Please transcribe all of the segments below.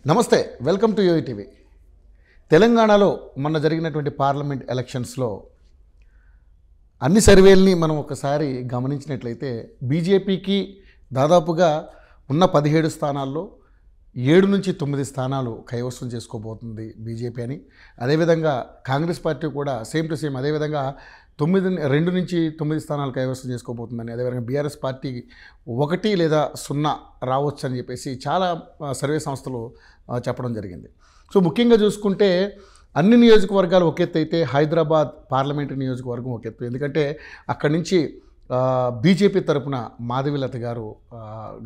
నమస్తే, welcome to యూఈటీవీ. తెలంగాణలో మొన్న జరిగినటువంటి పార్లమెంట్ ఎలక్షన్స్లో అన్ని సర్వేల్ని మనం ఒకసారి గమనించినట్లయితే బీజేపీకి దాదాపుగా ఉన్న 17 స్థానాల్లో 7 నుంచి 9 స్థానాలు కైవసం చేసుకోబోతుంది బీజేపీ అని. అదేవిధంగా కాంగ్రెస్ పార్టీ కూడా సేమ్ టు సేమ్ అదేవిధంగా 2 నుంచి 9 స్థానాలు కైవసం చేసుకోబోతుందని, అదేవిధంగా బీఆర్ఎస్ పార్టీ 1 లేదా 0 రావచ్చు అని చెప్పేసి చాలా సర్వే సంస్థలు చెప్పడం జరిగింది. సో ముఖ్యంగా చూసుకుంటే అన్ని నియోజకవర్గాలు ఒక ఎత్తు అయితే హైదరాబాద్ పార్లమెంటరీ నియోజకవర్గం ఒక ఎత్తు. ఎందుకంటే అక్కడి నుంచి బీజేపీ తరపున మాధవీలత గారు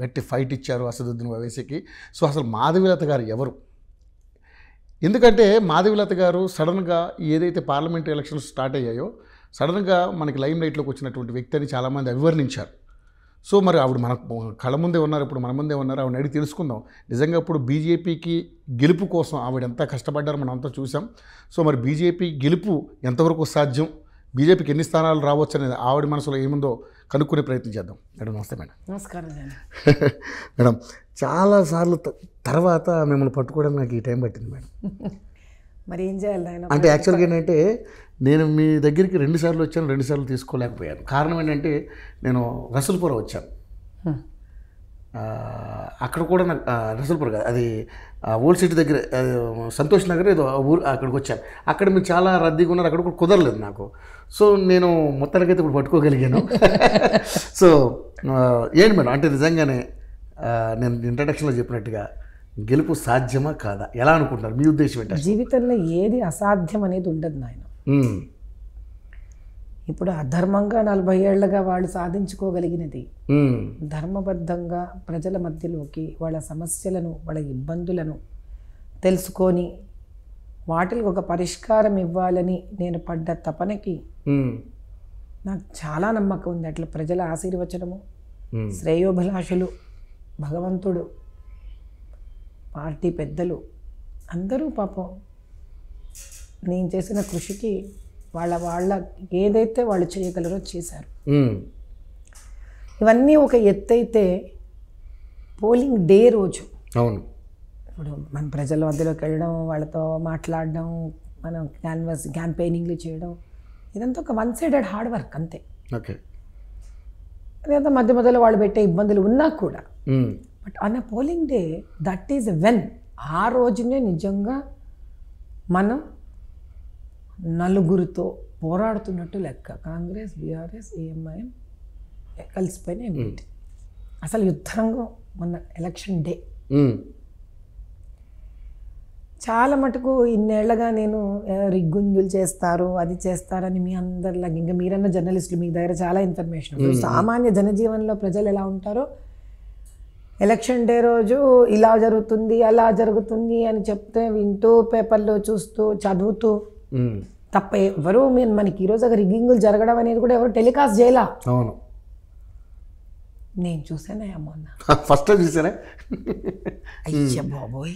గట్టి ఫైట్ ఇచ్చారు అసదుద్దీన్ ఓవైసీకి. సో అసలు మాధవీలత గారు ఎవరు? ఎందుకంటే మాధవీలత గారు సడన్గా ఏదైతే పార్లమెంటరీ ఎలక్షన్స్ స్టార్ట్ అయ్యాయో సడన్గా మనకి లైమ్ లైట్లోకి వచ్చినటువంటి వ్యక్తి అని చాలామంది అభివర్ణించారు. సో మరి ఆవిడ మన కళ్ళ ముందే ఉన్నారు, ఇప్పుడు మన ముందే ఉన్నారు. ఆవిడ అడిగి తెలుసుకుందాం నిజంగా ఇప్పుడు బీజేపీకి గెలుపు కోసం ఆవిడ ఎంత కష్టపడ్డారో మనం అంతా చూసాం. సో మరి బీజేపీ గెలుపు ఎంతవరకు సాధ్యం, బీజేపీకి ఎన్ని స్థానాలు రావచ్చు అనేది ఆవిడ మనసులో ఏముందో కనుక్కునే ప్రయత్నం చేద్దాం. మేడం నమస్తే. మేడం నమస్కారం. మేడం చాలాసార్లు తర్వాత మిమ్మల్ని పట్టుకోవడానికి నాకు ఈ టైం పట్టింది మేడం. మరి ఏం చేయాలి ఆయన? అంటే యాక్చువల్గా ఏంటంటే నేను మీ దగ్గరికి 2 సార్లు వచ్చాను, 2 సార్లు తీసుకోలేకపోయాను. కారణం ఏంటంటే నేను రసూల్పుర వచ్చాను. అక్కడ కూడా నాకు రసూల్పుర కాదు, అది ఓల్డ్ సిటీ దగ్గర సంతోష్ నగర్ ఏదో ఊరు, అక్కడికి వచ్చాను. అక్కడ మీరు చాలా రద్దీగా ఉన్నారు, అక్కడ కూడా కుదరలేదు నాకు. సో నేను మొత్తానికైతే ఇప్పుడు పట్టుకోగలిగాను. సో ఏంటి మేడం, అంటే నిజంగానే నేను ఇంట్రడక్షన్లో చెప్పినట్టుగా గెలుపు సాధ్యమా కాదా, ఎలా అనుకుంటున్నారు, మీ ఉద్దేశం ఏంటి? జీవితంలో ఏది అసాధ్యం అనేది ఉండదు నాయన. ఇప్పుడు అధర్మంగా 40 ఏళ్లుగా వాళ్ళు సాధించుకోగలిగినది ధర్మబద్ధంగా ప్రజల మధ్యలోకి వాళ్ళ సమస్యలను వాళ్ళ ఇబ్బందులను తెలుసుకొని వాటికి ఒక పరిష్కారం ఇవ్వాలని నేను పడ్డ తపనకి నాకు చాలా నమ్మకం ఉంది. అట్లా ప్రజల ఆశీర్వచనము, శ్రేయోభిలాషులు, భగవంతుడు, పార్టీ పెద్దలు అందరూ పాపం నేను చేసిన కృషికి వాళ్ళ ఏదైతే వాళ్ళు చేయగలరో చేశారు. ఇవన్నీ ఒక ఎత్తైతే పోలింగ్ డే రోజు అవును ఇప్పుడు మన ప్రజల మధ్యలోకి వెళ్ళడం, వాళ్ళతో మాట్లాడడం, మనం క్యాంపెయినింగ్లు చేయడం, ఇదంతా ఒక 1 సైడెడ్ హార్డ్ వర్క్ అంతే. ఓకే, లేదా మధ్యలో వాళ్ళు పెట్టే ఇబ్బందులు ఉన్నా కూడా but on a polling day that is when ఆ రోజునే నిజంగా మనం నలుగురితో పోరాడుతున్నట్టు లెక్క. కాంగ్రెస్, బీఆర్ఎస్, ఏఎంఐఎం కలిసిపోయిన ఏమిటి అసలు యుద్ధరంగం మొన్న ఎలక్షన్ డే. చాలా మటుకు ఇన్నేళ్లగా నేను రిగ్గుంజులు చేస్తారు అది చేస్తారని మీ అందరిలాగా, ఇంకా మీరన్న జర్నలిస్టులు మీ దగ్గర చాలా ఇన్ఫర్మేషన్. సామాన్య జనజీవనంలో ప్రజలు ఎలా ఉంటారో ఎలక్షన్ డే రోజు ఇలా జరుగుతుంది అలా జరుగుతుంది అని చెప్తే వింటూ పేపర్లో చూస్తూ చదువుతూ తప్ప ఎవరు మనకి ఈరోజు రిగ్గింగులు జరగడం అనేది కూడా ఎవరు టెలికాస్ట్ చేయలా. అవును, నేను చూసానే మొన్న ఫస్ట్ టైం చూసానే. అయ్య బాబోయ్,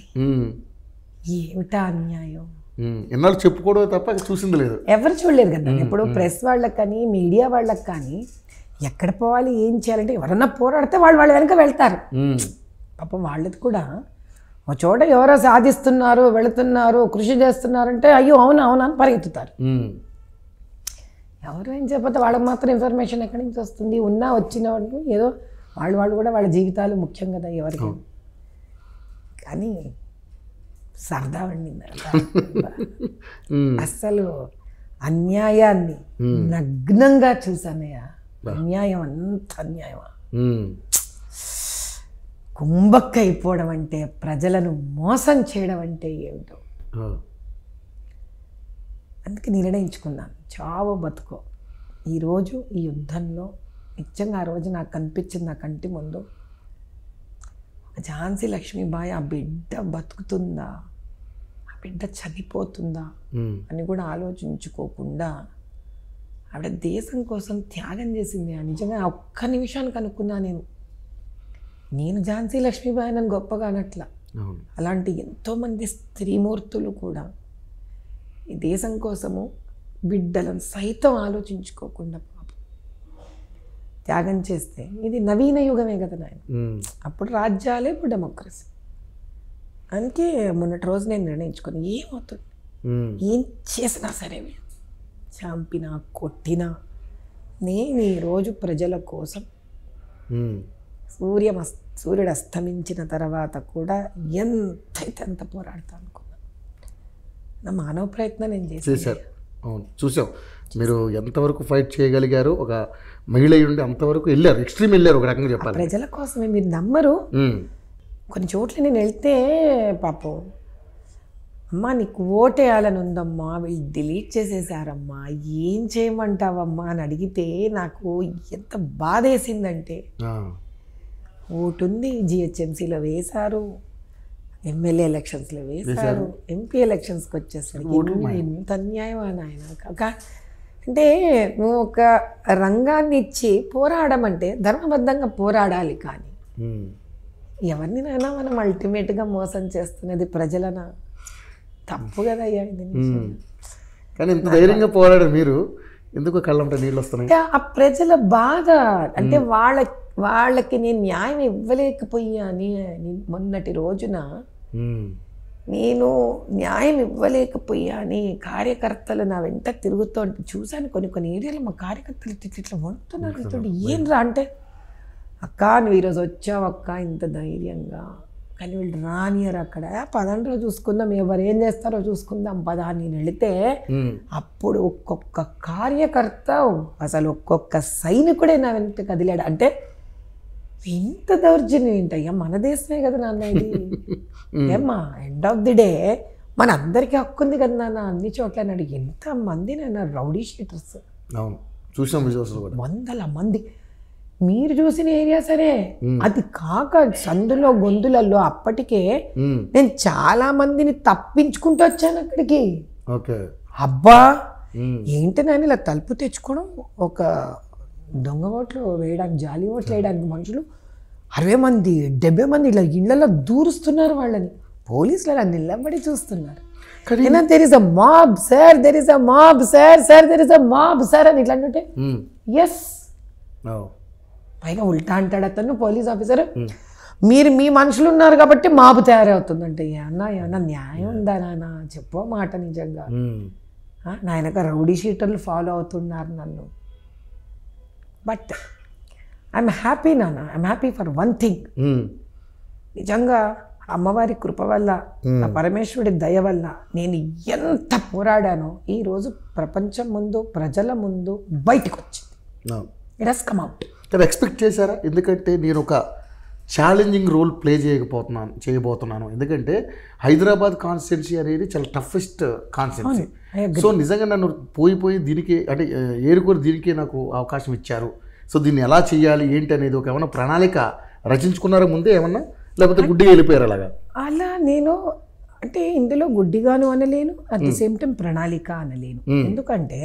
ఏమిటా అన్యాయం. ఎన్నాళ్ళు చెప్పుకోవడం తప్ప చూసింది లేదు, ఎవరు చూడలేదు కదా. ఇప్పుడు ప్రెస్ వాళ్ళకి కానీ మీడియా వాళ్ళకి కానీ ఎక్కడ పోవాలి ఏం చేయాలంటే ఎవరన్నా పోరాడితే వాళ్ళ వెనక వెళ్తారు. పాపం వాళ్ళది కూడా ఒక చోట ఎవరో సాధిస్తున్నారు, వెళుతున్నారు, కృషి చేస్తున్నారంటే అయ్యో అవునా అవునా అని పరిగెత్తుతారు. ఎవరు ఏం చెప్పతే వాళ్ళకి మాత్రం ఇన్ఫర్మేషన్ ఎక్కడి నుంచి వస్తుంది? ఉన్నా వచ్చిన వాళ్ళు ఏదో వాళ్ళు కూడా వాళ్ళ జీవితాలు ముఖ్యం కదా ఎవరికి. కానీ సరదా వండింది అస్సలు అన్యాయాన్ని నగ్నంగా చూసానయ్యా. అన్యాయం, అంత అన్యాయమా, కుంభక్క అయిపోవడం అంటే, ప్రజలను మోసం చేయడం అంటే ఏమిటో. అందుకే నిర్ణయించుకున్నాను, చావో బతుకో ఈరోజు ఈ యుద్ధంలో. నిజంగా ఆ రోజు నాకు కనిపించింది, నా కంటి ముందు ఝాన్సీ లక్ష్మీబాయి ఆ బిడ్డ బతుకుతుందా, ఆ బిడ్డ చనిపోతుందా అని కూడా ఆలోచించుకోకుండా ఆవిడ దేశం కోసం త్యాగం చేసింది. నిజంగా ఒక్క నిమిషానికి అనుకున్నా నేను ఝాన్సీ లక్ష్మీబాయి అని గొప్పగా అనట్లా. అలాంటి ఎంతోమంది స్త్రీమూర్తులు కూడా ఈ దేశం కోసము బిడ్డలను సైతం ఆలోచించుకోకుండా పాపం త్యాగం చేస్తే ఇది నవీన యుగమే కదా నాయన. అప్పుడు రాజ్యాలే, ఇప్పుడు డెమోక్రసీ. అందుకే మొన్నటి రోజు నేను నిర్ణయించుకుని ఏమవుతుంది, ఏం చేసినా సరే చంపినా కొట్టినా నేను ఈరోజు ప్రజల కోసం సూర్యుడు అస్తమించిన తర్వాత కూడా ఎంతైతే అంత పోరాడతా అనుకున్నా. నా మానవ ప్రయత్నం నేను చేశారు. అవును, చూసాం మీరు ఎంతవరకు ఫైట్ చేయగలిగారు. ఒక మహిళ ఉండి అంతవరకు వెళ్ళారు, ఎక్స్ట్రీమ్ వెళ్ళారు ఒక రకంగా చెప్పాలి. ప్రజల కోసమే. మీరు నమ్మరు, కొన్ని చోట్ల నేను వెళ్తే పాపం అమ్మా నీకు ఓటేయాలని ఉందమ్మా, వీళ్ళు డిలీట్ చేసేసారమ్మా, ఏం చేయమంటావమ్మా అని అడిగితే నాకు ఎంత బాధ వేసిందంటే, ఓటు ఉంది, జిహెచ్ఎంసీలో వేశారు, ఎమ్మెల్యే ఎలక్షన్స్లో వేశారు, ఎంపీ ఎలక్షన్స్కి వచ్చేసరికి ఎంత అన్యాయం అని ఆయన. అంటే నువ్వు ఒక రంగాన్ని ఇచ్చి పోరాడమంటే ధర్మబద్ధంగా పోరాడాలి, కానీ ఎవరినైనా మనం అల్టిమేట్గా మోసం చేస్తున్నది ప్రజలన, తప్పు కదా అయ్యా. కానీ ఇంత ధైర్యంగా పోరాడారు మీరు, ఎందుకు కళ్ళంట నీళ్ళు వస్తున్నాయి? ఆ ప్రజల బాధ అంటే వాళ్ళకి నేను న్యాయం ఇవ్వలేకపోయాని. మొన్నటి రోజున నేను న్యాయం ఇవ్వలేకపోయాని కార్యకర్తలు నా వెంట తిరుగుతూ చూశాను. కొన్ని ఏరియాలో మా కార్యకర్తలు ఇట్లా వండుతున్నారు. ఏం రా అంటే, అక్క నువ్వు ఈరోజు వచ్చావు అక్క ఇంత ధైర్యంగా, కానీ వీళ్ళు రానియరు. అక్కడ పదండ్రో చూసుకుందాం, ఎవరు ఏం చేస్తారో చూసుకుందాం పదా నేను వెళితే అప్పుడు ఒక్కొక్క కార్యకర్త అసలు ఒక్కొక్క సైనికుడే నా వెంట కదిలాడు. అంటే ఇంత దౌర్జన్యం ఏంటయ్యా, మన దేశమే కదా నాన్న ఇది. ఏమ్మా ఎండ్ ఆఫ్ ది డే మన అందరికీ హక్కు ఉంది కదా నాన్న అన్ని చోట్ల అన్నాడు. ఎంతమంది నాన్న రౌడీ షీటర్స్, వందల మంది మీరు చూసిన ఏరియా సరే. అది కాక సందులో గొంతులలో అప్పటికే నేను చాలా మందిని తప్పించుకుంటూ వచ్చాను అక్కడికి. అబ్బా ఏంటి నాన్న ఇలా తలుపు తెచ్చుకోవడం, ఒక దొంగ ఓట్లు వేయడానికి, జాలి ఓట్లు వేయడానికి మనుషులు 60 మంది 70 మంది ఇలా ఇళ్లలో దూరుస్తున్నారు వాళ్ళని, పోలీసులు అలా నిలబడి చూస్తున్నారు. There is a mob sir, there is a mob sir, sir there is a mob sir అని ఇట్లా అంటే ఎస్, పైగా ఉల్టా అంటాడు అతను పోలీస్ ఆఫీసర్, మీరు మీ మనుషులు ఉన్నారు కాబట్టి మాబు తయారవుతుందంటే. ఏమన్నా న్యాయం ఉందా నాన్న, చెప్పో మాట. నిజంగా నాయనక రౌడీ షీటర్లు ఫాలో అవుతున్నారు నన్ను. బట్ ఐఎమ్ హ్యాపీ నాన్న, I'm happy for one thing. నిజంగా అమ్మవారి కృప వల్ల, ఆ పరమేశ్వరుడి దయ వల్ల నేను ఎంత పోరాడానో ఈరోజు ప్రపంచం ముందు, ప్రజల ముందు బయటకు వచ్చింది. It has come out. Expect చేశారా? ఎందుకంటే నేను ఒక ఛాలెంజింగ్ రోల్ ప్లే చేయబోతున్నాను. ఎందుకంటే హైదరాబాద్ కాన్స్టిట్యున్సీ అనేది చాలా టఫెస్ట్ కాన్స్టిట్యున్సీ. సో నిజంగా నన్ను పోయి దీనికి అంటే ఏరుకోరు దీనికి నాకు అవకాశం ఇచ్చారు. సో దీన్ని ఎలా చేయాలి ఏంటి అనేది ఒక ఏమన్నా ప్రణాళిక రచించుకున్నారా ముందే ఏమన్నా, లేకపోతే గుడ్డిగా వెళ్ళిపోయారు అలాగా? అలా నేను అంటే ఇందులో గుడ్డిగాను అనలేను, అట్ ది సేమ్ టైం ప్రణాళిక అనలేను. ఎందుకంటే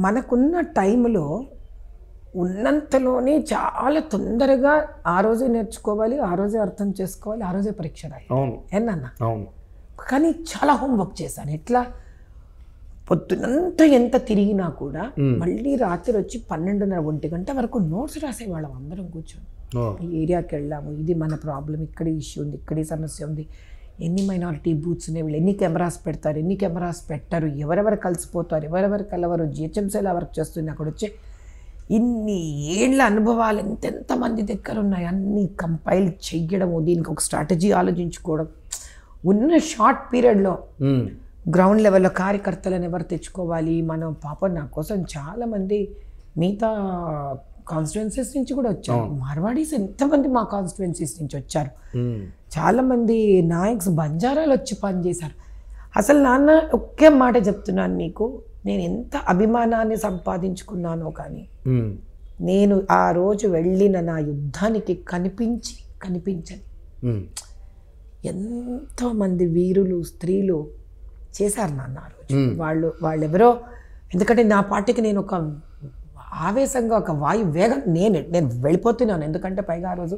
మనకున్న టైంలో ఉన్నంతలోనే చాలా తొందరగా ఆ రోజే నేర్చుకోవాలి, ఆ రోజే అర్థం చేసుకోవాలి, ఆ రోజే పరీక్ష రాయాలి. ఏనన్నా? కానీ చాలా హోంవర్క్ చేశాను. ఎట్లా పొద్దునంతా ఎంత తిరిగినా కూడా మళ్ళీ రాత్రి వచ్చి 12:30 1 గంట వరకు నోట్స్ రాసేవాళ్ళం అందరం కూర్చొని. ఈ ఏరియాకి వెళ్ళాము, ఇది మన ప్రాబ్లం, ఇక్కడ ఇష్యూ ఉంది, ఇక్కడ సమస్య ఉంది, ఎన్ని మైనారిటీ బూత్స్ ఉన్నాయి, వీళ్ళు ఎన్ని కెమెరాస్ పెడతారు, ఎన్ని కెమెరాస్ పెట్టరు, ఎవరెవరు కలిసిపోతారు, ఎవరెవరు కలవరు, జిహెచ్ఎంసీలో వర్క్ చేస్తుంది, అక్కడ వచ్చే ఇన్ని ఏళ్ళ అనుభవాలు ఎంతమంది దగ్గర ఉన్నాయి అన్నీ కంపైల్ చెయ్యడము, దీనికి ఒక స్ట్రాటజీ ఆలోచించుకోవడం. ఉన్న షార్ట్ పీరియడ్లో గ్రౌండ్ లెవెల్లో కార్యకర్తలను ఎవరు తెచ్చుకోవాలి, మనం పాపం నా కోసం చాలామంది మిగతా కాన్స్టిట్యుయెన్సీస్ నుంచి కూడా వచ్చారు. మార్వాడీస్ ఎంతమంది మా కాన్స్టిట్యుయెన్సీస్ నుంచి వచ్చారు. చాలామంది నాయక్స్ బంజారాలు వచ్చి పనిచేశారు. అసలు నాన్న ఒకే మాట చెప్తున్నాను మీకు, నేను ఎంత అభిమానాన్ని సంపాదించుకున్నానో కానీ నేను ఆ రోజు వెళ్ళిన నా యుద్ధానికి కనిపించని ఎంతోమంది వీరులు స్త్రీలు చేశారు నాన్న ఆ రోజు. వాళ్ళెవరో, ఎందుకంటే నా పార్టీకి నేను ఒక ఆవేశంగా ఒక వాయు వేగం నేను వెళ్ళిపోతున్నాను. ఎందుకంటే పైగా ఆ రోజు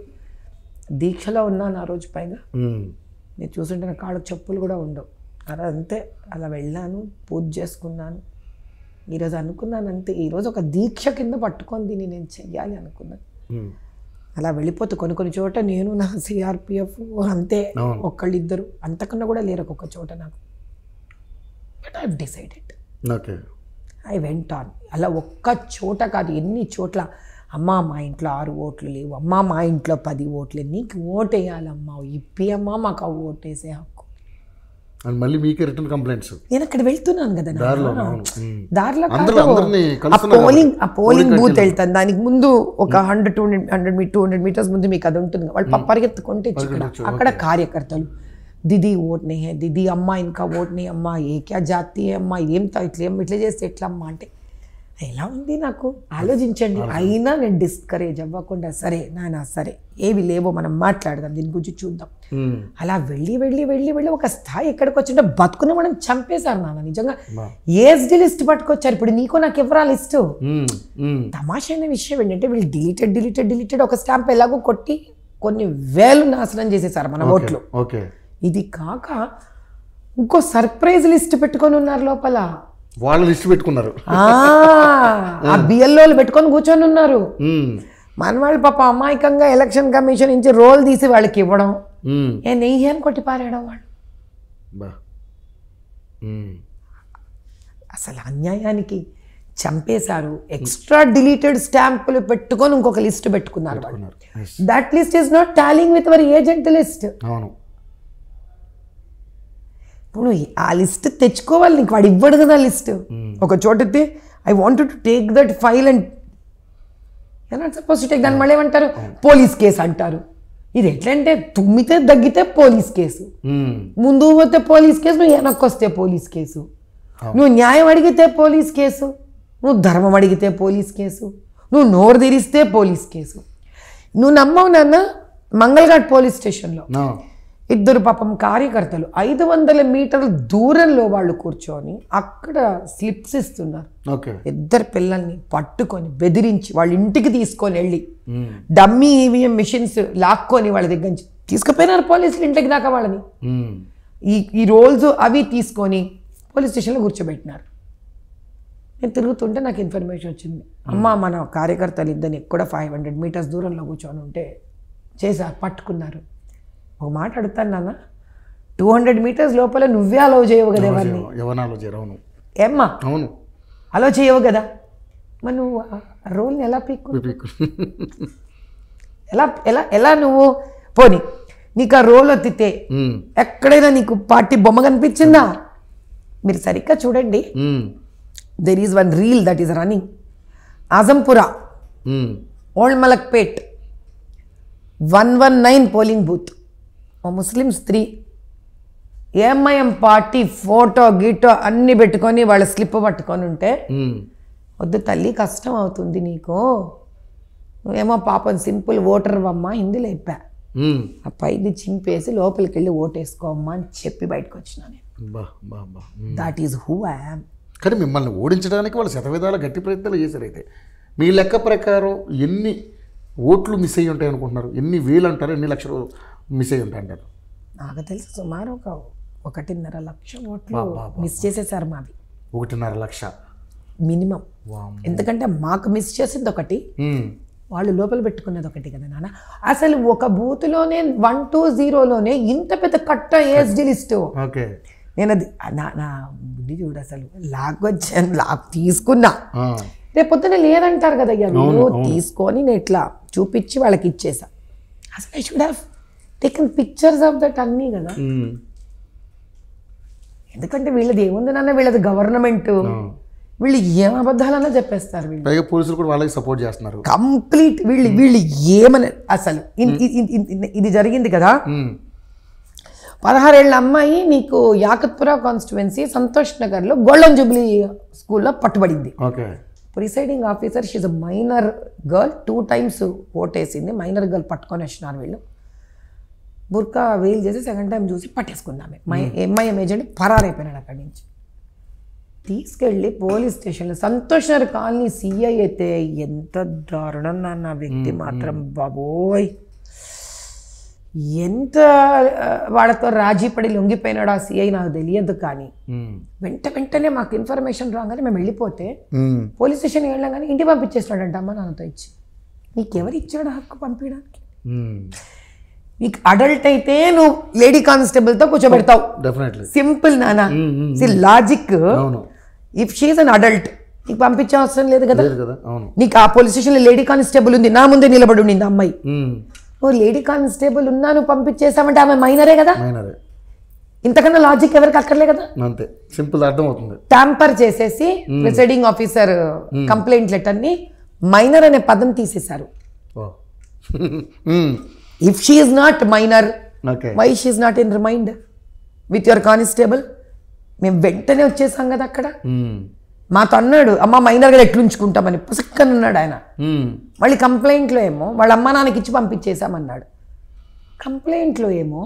దీక్షలో ఉన్నాను. ఆ రోజు పైగా నేను చూస్తుంటే నా కాళ్ళకు చెప్పులు కూడా ఉండవు. అలా అంతే, అలా వెళ్ళాను, పూజ చేసుకున్నాను. ఈరోజు అనుకున్నాను అంతే, ఈరోజు ఒక దీక్ష కింద పట్టుకొని దీన్ని నేను చెయ్యాలి అనుకున్నాను. అలా వెళ్ళిపోతే కొన్ని చోట నేను నా సిఆర్పిఎఫ్ అంతే, ఒక్కళ్ళిద్దరు, అంతకన్నా కూడా లేరు ఒక్కొక్క చోట నాకు. But I decided, okay, I went on. అలా ఒక్క చోట కాదు, ఎన్ని చోట్ల. అమ్మా మా ఇంట్లో 6 ఓట్లు లేవు, అమ్మా మా ఇంట్లో 10 ఓట్లు, నీకు ఓటు వేయాలమ్మా, ఇప్పి అమ్మా మాకు ఆ ఓటు వేసే హక్కు. మళ్ళీ మీకే రిటర్న్ కంప్లైంట్స్. నేను అక్కడ వెళ్తున్నాను కదా, దారిలో పోలింగ్ బూత్ వెళ్తాను. దానికి ముందు ఒక 200 మీటర్స్ ముందు మీకు అది ఉంటుంది. వాళ్ళు పరిగెత్తుకుంటే అక్కడ కార్యకర్తలు, దీదీ ఓట్ నే హే, దీదీ అమ్మ ఇంకా ఓట్ నే, అమ్మ ఏ క్యా జాతి అమ్మ, ఇట్లా చేస్తే ఎట్లా అమ్మ అంటే ఎలా ఉంది నాకు ఆలోచించండి. అయినా నేను డిస్కరేజ్ అవ్వకుండా సరే నాన్న సరే ఏవి లేవో మనం మాట్లాడదాం, దీని గురించి చూద్దాం. అలా వెళ్ళి వెళ్ళి వెళ్ళి వెళ్ళి ఒక స్థాయి ఎక్కడికి వచ్చింటే బతుకుని మనం చంపేశారు నాన్న. నిజంగా ఏఎస్డి లిస్ట్ పట్టుకొచ్చారు. ఇప్పుడు నీకో నాకు ఎవరా లిస్టు. తమాషా అయిన విషయం ఏంటంటే వీళ్ళు డిలీటెడ్ ఒక స్టాంప్ ఎలాగో కొట్టి కొన్ని వేలు నాశనం చేసేసారు మన ఓట్లు. ఇది కాక ఇంకో సర్ప్రైజ్ లిస్ట్ పెట్టుకొని ఉన్నారు లోపల. వాళ్ళు లిస్ట్ పెట్టుకున్నారు, ఆ బిఎల్ఓలు పెట్టుకొని కూర్చొని ఉన్నారు. మన వాళ్ళు పాప అమాయకంగా ఎలక్షన్ కమిషన్ నుంచి రోల్ తీసి వాళ్ళకి ఇవ్వడం, నెయ్యి అని కొట్టి పారేయడం వాళ్ళు. అసలు అన్యాయానికి చంపేశారు. ఎక్స్ట్రా డిలీటెడ్ స్టాంపులు పెట్టుకొని ఇంకొక లిస్ట్ పెట్టుకున్నారు వాళ్ళు. That list is not tallying with our agent list. ఇప్పుడు ఆ లిస్ట్ తెచ్చుకోవాలి, నీకు వాడు ఇవ్వడు కదా లిస్ట్. ఒక చోటైతే I wanted to take that file and not suppose to take, దాన్ని మళ్ళీ ఏమంటారు పోలీస్ కేసు అంటారు. ఇది ఎట్లంటే తుమ్మితే దగ్గితే పోలీస్ కేసు, ముందు పోతే పోలీస్ కేసు, నువ్వు వెనక్కి వస్తే పోలీస్ కేసు, నువ్వు న్యాయం అడిగితే పోలీస్ కేసు, నువ్వు ధర్మం అడిగితే పోలీస్ కేసు, నువ్వు నోరు తెరిస్తే పోలీస్ కేసు. నువ్వు నమ్మవు నాన్న, మంగళఘాట్ పోలీస్ స్టేషన్లో 2 పాపం కార్యకర్తలు 500 మీటర్ల దూరంలో వాళ్ళు కూర్చొని అక్కడ స్లిప్స్ ఇస్తున్నారు. 2 పిల్లల్ని పట్టుకొని బెదిరించి వాళ్ళ ఇంటికి తీసుకొని వెళ్ళి డమ్మీ ఈవీఎం మిషన్స్ లాక్కొని వాళ్ళ దగ్గర నుంచి తీసుకుపోయినారు పోలీసులు ఇంటికి దాకా. వాళ్ళని ఈ రోల్స్ అవి తీసుకొని పోలీస్ స్టేషన్లో కూర్చోబెట్టినారు. నేను తిరుగుతుంటే నాకు ఇన్ఫర్మేషన్ వచ్చింది, అమ్మ మన కార్యకర్తలు ఇద్దరిని కూడా 500 మీటర్స్ దూరంలో కూర్చొని ఉంటే చేశారు, పట్టుకున్నారు. ఒక మాట అడుగుతాను నాన్న, 200 మీటర్స్ లోపల నువ్వే అలో చేయవు కదా ఎవరిని? ఏమ్మా అలో చేయవు కదా, మరి నువ్వు రోల్ని ఎలా పీక్కు, ఎలా ఎలా ఎలా నువ్వు పోనీ నీకు ఆ రోల్ ఎత్తితే ఎక్కడైనా నీకు పార్టీ బొమ్మ కనిపించిందా? మీరు సరిగ్గా చూడండి, there is one reel that is running. Azampura, old Malakpet 119 polling booth, Muslim స్త్రీ, ఏఎంఐఎం పార్టీ ఫోటో గీటో అన్ని పెట్టుకొని వాళ్ళ స్లిప్ పట్టుకొని ఉంటే, వద్దు తల్లి కష్టం అవుతుంది నీకు, నువ్వేమో పాపం సింపుల్ ఓటర్ అమ్మా హిందీలో చెప్పా, ఆ పైది చింపేసి లోపలికి వెళ్ళి ఓటేసుకోమ్మా అని చెప్పి బయటకు వచ్చినాను. That is who I am. కానీ మిమ్మల్ని ఓడించడానికి వాళ్ళు శతవిధాల గట్టి ప్రయత్నాలు చేశారు. అయితే మీ లెక్క ప్రకారం ఎన్ని ఓట్లు మిస్ అయ్యి ఉంటాయి అనుకుంటున్నారు? ఎన్ని వేలు అంటారు, ఎన్ని లక్షలు మిస్ అయ్యి ఉంటాయి అంటారు? నాకు తెలిసి సుమారు ఒక 1.5 లక్ష ఓట్లు మిస్ చేసేసారు మావి. 1.5 లక్ష మినిమం. ఎందుకంటే మాకు మిస్ చేసింది ఒకటి, వాళ్ళు లోపల పెట్టుకున్నది ఒకటి కదా నాన్న. అసలు ఒక బూత్లోనే 120లోనే ఇంత పెద్ద కట్ట ఏఎస్డి లిస్టు. నేను అది నా బుద్ధి చూడు, అసలు లాగొచ్చాను, లాగ్ తీసుకున్నా, రేపొద్దున లేదంటారు కదా, తీసుకొని నేను ఇట్లా చూపించి వాళ్ళకి ఇచ్చేసా. అసలు I should have taken pictures of that అన్నీ కదా. ఎందుకంటే వీళ్ళది ఏముంది నాన్న, వీళ్ళది గవర్నమెంట్, వీళ్ళు ఏం అబద్ధాలన్నా చెప్పేస్తారు. వీళ్ళు పోలీసులు కూడా వాళ్ళకి సపోర్ట్ చేస్తున్నారు కంప్లీట్. వీళ్ళు ఏమని అసలు ఇది జరిగింది కదా, 16 ఏళ్ల అమ్మాయి నీకు యాకత్పురా కాన్స్టిట్యువెన్సీ సంతోష్ నగర్లో గోల్డెన్ జూబ్లీ స్కూల్లో పట్టుబడింది. Presiding officer, she's a minor girl, 2 times ఓటేసింది. మైనర్ గర్ల్ పట్టుకొని వచ్చినారు వీళ్ళు, బుర్కా వేలు చేసి సెకండ్ టైం చూసి పట్టేసుకున్నామే. ఎంఐఎం ఏజెంట్ పరారైపోయినాడు అక్కడి నుంచి. తీసుకెళ్ళి పోలీస్ స్టేషన్లో సంతోష్ నగర్ కాలనీ సిఐ అయితే ఎంత దారుణం నాన్న వ్యక్తి మాత్రం, బాబోయ్ ఎంత వాళ్ళతో రాజీ పడి లొంగిపోయినాడు ఆ సిఐ నాకు తెలియదు. కానీ వెంటనే మాకు ఇన్ఫర్మేషన్ రాగానే మేము వెళ్ళిపోతే పోలీస్ స్టేషన్కి వెళ్ళాం, కానీ ఇంటికి పంపించేసినాడంట అమ్మ నాన్నతో ఇచ్చి. నీకెవరు ఇచ్చాడు హక్కు పంపించడానికి? నీకు అడల్ట్ అయితే నువ్వు లేడీ కానిస్టేబుల్తో కూర్చోబెడతావు. డెఫినెట్లీ సింపుల్ నానా. Logic. If she is an adult నీకు పంపించే అవసరం లేదు కదా. నీకు ఆ పోలీస్ స్టేషన్లో లేడీ కానిస్టేబుల్ ఉంది, నా ముందే నిలబడి ఉండింది అమ్మాయి. నువ్వు లేడీ కానిస్టేబుల్ ఉన్నా నువ్వు పంపించేసావంటే ఆమె మైనరే కదా. ఇంతకన్నా లాజిక్ ఎవరికి అక్కర్లే కదా. అంతే సింపుల్, అర్థం అవుతుంది. ట్యాంపర్ చేసేసి ప్రిసైడింగ్ ఆఫీసర్ కంప్లైంట్ లెటర్ని మైనర్ అనే పదం తీసేశారు. If she is not minor, why she is not in remand with your constable? మేము వెంటనే వచ్చేసాం కదా అక్కడ. మాతో అన్నాడు, అమ్మ మైనర్ గా ఎట్లుంచుకుంటామని పుసక్కని ఉన్నాడు ఆయన. మళ్ళీ కంప్లైంట్లో ఏమో వాళ్ళ అమ్మ నాన్నకి ఇచ్చి పంపించేసామన్నాడు. కంప్లైంట్లో ఏమో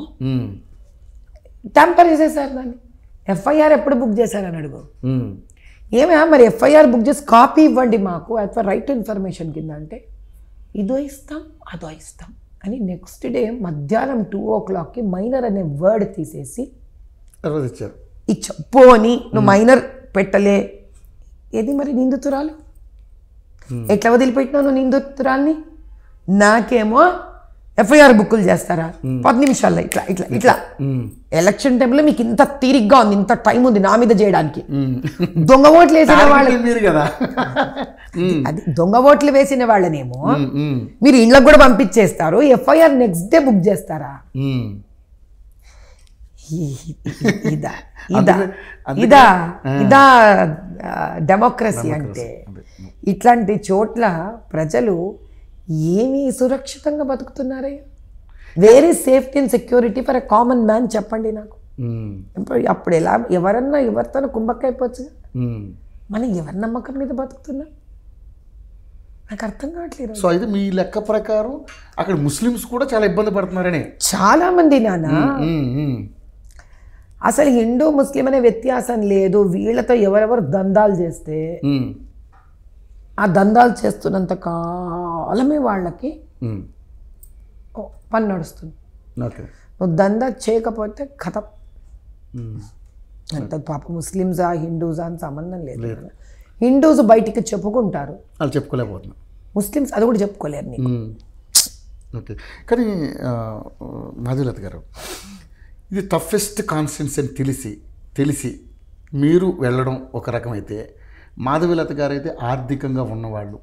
ట్యాంపర్ చేసేసారు దాన్ని. ఎఫ్ఐఆర్ ఎప్పుడు బుక్ చేశారని అడుగు. ఏమే మరి ఎఫ్ఐఆర్ బుక్ చేసి కాపీ ఇవ్వండి మాకు as per right to information కింద అంటే ఇదో ఇస్తాం అదో ఇస్తాం అని నెక్స్ట్ డే మధ్యాహ్నం 2 o'clockకి మైనర్ అనే వర్డ్ తీసేసి ఇచ్చాం. పోని నువ్వు మైనర్ పెట్టలే, ఏది మరి నిందితురాలు? ఎట్లా వదిలిపెట్టినావు నువ్వు నిందితురాల్ని? నాకేమో ఎఫ్ఐఆర్ బుక్కులు చేస్తారా 10 నిమిషాల్లో? ఇట్లా ఇట్లా ఇట్లా ఎలక్షన్ టైంలో మీకు ఇంత తీరిగ్గా ఉంది, ఇంత టైం ఉంది నా మీద చేయడానికి. దొంగ ఓట్లు వేసిన వాళ్ళని అది దొంగ ఓట్లు వేసిన వాళ్ళనేమో మీరు ఇండ్లకు కూడా పంపించేస్తారు, ఎఫ్ఐఆర్ నెక్స్ట్ డే బుక్ చేస్తారా? ఇదా ఇదా ఇదా ఇదా డెమోక్రసీ అంటే? ఇట్లాంటి చోట్ల ప్రజలు ఏమి సురక్షితంగా బతుకుతున్నారయ్యా? Where is safety and security for a common man చెప్పండి నాకు. అప్పుడు ఎలా ఎవరన్నా ఎవరితో కుంభక్కైపోవచ్చు? మనం ఎవరి నమ్మకం మీద బతుకుతున్నాం నాకు అర్థం కావట్లేదు. సో అయితే మీ లెక్క ప్రకారం అక్కడ ముస్లిమ్స్ కూడా చాలా ఇబ్బంది పడుతున్నారని? చాలా మంది నాన్న. అసలు హిందూ ముస్లిం అనే వ్యత్యాసం లేదు. వీళ్ళతో ఎవరెవరు దందాలు చేస్తే ఆ దందాలు చేస్తున్నంత కాలమే వాళ్ళకి పని నడుస్తుంది. నువ్వు దందా చేయకపోతే కథం. అంత పాప ముస్లిమ్సా హిందూసా అని సంబంధం లేదు. హిందూస్ బయటికి చెప్పుకుంటారు, వాళ్ళు చెప్పుకోలేకపోతున్నారు. ముస్లిమ్స్ అది కూడా చెప్పుకోలేరు నీకు. ఓకే, కానీ మాధవీలత గారు, ఇది టఫెస్ట్ కాన్స్టిట్యున్సీ అని తెలిసి మీరు వెళ్ళడం ఒక రకమైతే, మాధవీలత గారు అయితే ఆర్థికంగా ఉన్నవాళ్ళు,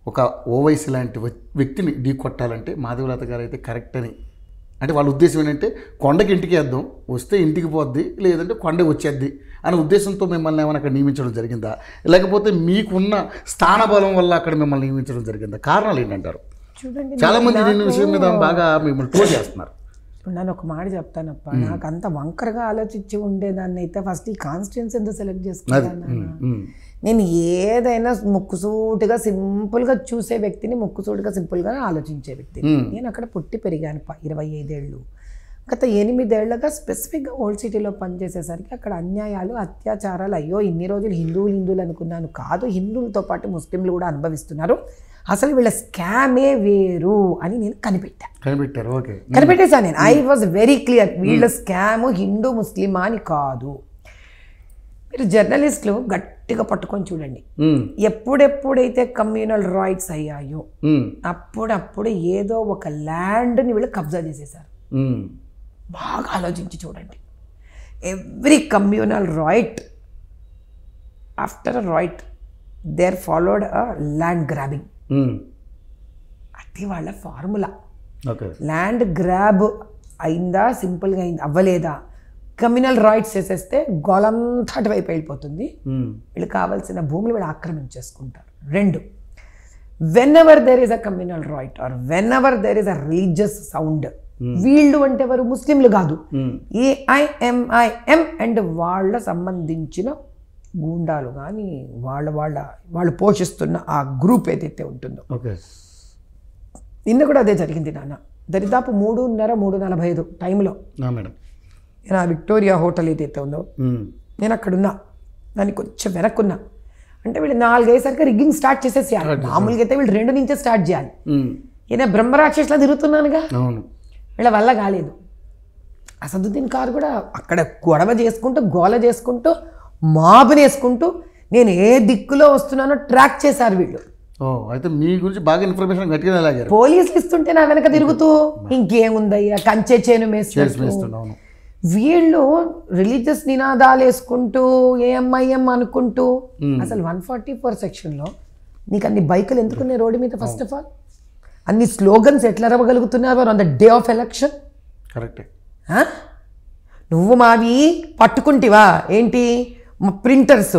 ఒక ఓవైసీ లాంటి వ్యక్తిని ఢీ కొట్టాలంటే మాధవీలత గారు అయితే కరెక్ట్ అని, అంటే వాళ్ళ ఉద్దేశం ఏంటంటే కొండకి ఇంటికి వేద్దాం, వస్తే ఇంటికి పోద్ది, లేదంటే కొండ వచ్చేద్ది అనే ఉద్దేశంతో మిమ్మల్ని ఏమైనా అక్కడ నియమించడం జరిగిందా? లేకపోతే మీకున్న స్థానబలం వల్ల అక్కడ మిమ్మల్ని నియమించడం జరిగిందా? కారణాలు ఏంటంటారు? చూడండి, చాలామంది దీని విషయం మీద బాగా మిమ్మల్ని ట్రోల్ చేస్తున్నారు. నేను ఒక మాట చెప్తానప్ప, నాకు అంత వంకరగా ఆలోచించి ఉండేదాన్ని అయితే ఫస్ట్ ఈ కాన్స్టిట్యున్సీ ఎంత సెలెక్ట్ చేసుకున్నాను. నేను ఏదైనా ముక్కుసూటిగా సింపుల్గా చూసే వ్యక్తిని, ముక్కుసూటిగా సింపుల్గా ఆలోచించే వ్యక్తిని. నేను అక్కడ పుట్టి పెరిగాను 25 ఏళ్ళు. గత 8 ఏళ్లుగా స్పెసిఫిక్గా ఓల్డ్ సిటీలో పనిచేసేసరికి అక్కడ అన్యాయాలు, అత్యాచారాలు, అయ్యో ఇన్ని రోజులు హిందువులు అనుకున్నాను, కాదు హిందువులతో పాటు ముస్లింలు కూడా అనుభవిస్తున్నారు, అసలు వీళ్ళ స్కామే వేరు అని నేను కనిపెట్టేశాను. నేను ఐ వాజ్ వెరీ క్లియర్, వీళ్ళ స్కాము హిందూ ముస్లిమా అని కాదు. మీరు జర్నలిస్టులు గట్టిగా పట్టుకొని చూడండి, ఎప్పుడెప్పుడైతే కమ్యూనల్ రైట్స్ అయ్యాయో అప్పుడప్పుడు ఏదో ఒక ల్యాండ్ని వీళ్ళు కబ్జా చేసేసారు. బాగా ఆలోచించి చూడండి, every communal riot after a riot there followed a land grabbing. అది వాళ్ళ ఫార్ములా. ల్యాండ్ గ్రాబ్ అయిందా, సింపుల్గా అయింది, అవ్వలేదా, కమ్యూనల్ రైట్స్ చేసేస్తే గోలంతా అటువైపు వెళ్ళిపోతుంది, వీళ్ళు కావాల్సిన భూములు వీళ్ళు ఆక్రమించేసుకుంటారు. 2, when ever there is a communal right or when ever there is a religious sound, వీళ్ళు అంటే ఎవరు? ముస్లింలు కాదు, AIMIM అండ్ వాళ్ళ సంబంధించిన గూండాలు కానీ వాళ్ళు పోషిస్తున్న ఆ గ్రూప్ ఏదైతే ఉంటుందో. నిన్న కూడా అదే జరిగింది నాన్న. దరిదాపు 3:30-3:45 టైంలో నేను ఆ విక్టోరియా హోటల్ ఏదైతే ఉందో నేను అక్కడున్నా, దానికి కొంచెం వెనక్కున్నా. అంటే వీళ్ళు 4 అయ్యేసరికి రిగ్గింగ్ స్టార్ట్ చేసేసేయాలి. మామూలుగా అయితే వీళ్ళు 2 నుంచే స్టార్ట్ చేయాలి. ఈయన బ్రహ్మరాక్షసులా తిరుగుతున్నానుగా, వీళ్ళ వల్ల కాలేదు. అసదుద్దీన్ కారు కూడా అక్కడ గొడవ చేసుకుంటూ, గోల చేసుకుంటూ, మాబుని వేసుకుంటూ నేను ఏ దిక్కులో వస్తున్నానో ట్రాక్ చేశారు వీళ్ళు. ఓ అయితే మీ గురించి బాగా ఇన్ఫర్మేషన్ గట్టిగా లాగారు. పోలీసులు ఇస్తుంటే నా వెనక తిరుగుతూ ఇంకేముందయ్యా కంచె చేను మేస్తున్నట్టు. అవును. వీళ్ళు రిలీజియస్ నినాదాలు వేసుకుంటూ ఏఎంఐఎం అనుకుంటూ అసలు 144 సెక్షన్లో నీకు అన్ని బైకులు ఎందుకున్నాయి రోడ్డు మీద? ఫస్ట్ ఆఫ్ ఆల్ అన్ని స్లోగన్స్ ఎట్లా రవ్వగలుగుతున్నారు on the day of election? కరెక్టే. నువ్వు మావి పట్టుకుంటివా ఏంటి ప్రింటర్స్?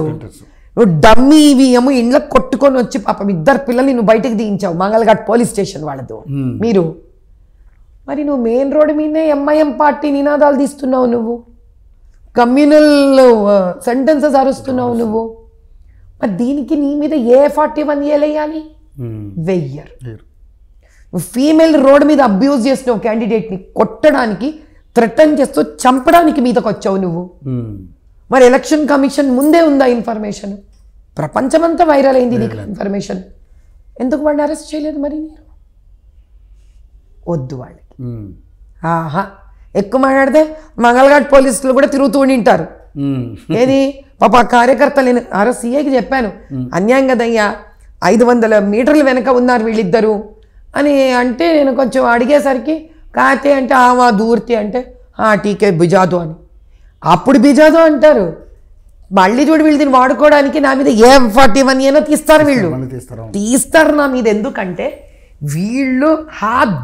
నువ్వు డమ్మీ ఈవీఎం ఇంట్లో కొట్టుకొని వచ్చి పాపం 2 పిల్లల్ని నువ్వు బయటకు దించావు మంగళఘాట్ పోలీస్ స్టేషన్ వాళ్ళతో. మీరు మరి నువ్వు మెయిన్ రోడ్డు మీదనే ఎంఐఎం పార్టీ నినాదాలు తీస్తున్నావు, నువ్వు కమ్యూనల్ సెంటెన్సెస్ అరుస్తున్నావు నువ్వు. మరి దీనికి నీ మీద A41 వేయాలి? వెయ్యరు. నువ్వు ఫీమేల్ రోడ్డు మీద అబ్యూజ్ చేసినావు క్యాండిడేట్ని, కొట్టడానికి థ్రెటన్ చేస్తూ చంపడానికి మీదకి వచ్చావు నువ్వు. మరి ఎలక్షన్ కమిషన్ ముందే ఉందా ఇన్ఫర్మేషన్? ప్రపంచమంతా వైరల్ అయింది నీకు ఇన్ఫర్మేషన్. ఎందుకు వాడిని అరెస్ట్ చేయలేదు మరి మీరు? వద్దు వాళ్ళకి. ఎక్కువ మాట్లాడితే మంగళఘాట్ పోలీసులు కూడా తిరుగుతూ ఉండింటారు. ఏది పాప కార్యకర్తలు సిఐకి చెప్పాను, అన్యాయం కదయ్యా 500 మీటర్ల వెనక ఉన్నారు వీళ్ళిద్దరూ అని అంటే, నేను కొంచెం అడిగేసరికి కాతే అంటే ఆవా దూర్తి అంటే టీకే బిజాదు అని. అప్పుడు బిజాదు అంటారు, మళ్ళీ చూడు వీళ్ళు దీన్ని వాడుకోవడానికి నా మీద A41 అయినా తీస్తారు వీళ్ళు, తీస్తారు నా మీద. ఎందుకంటే వీళ్ళు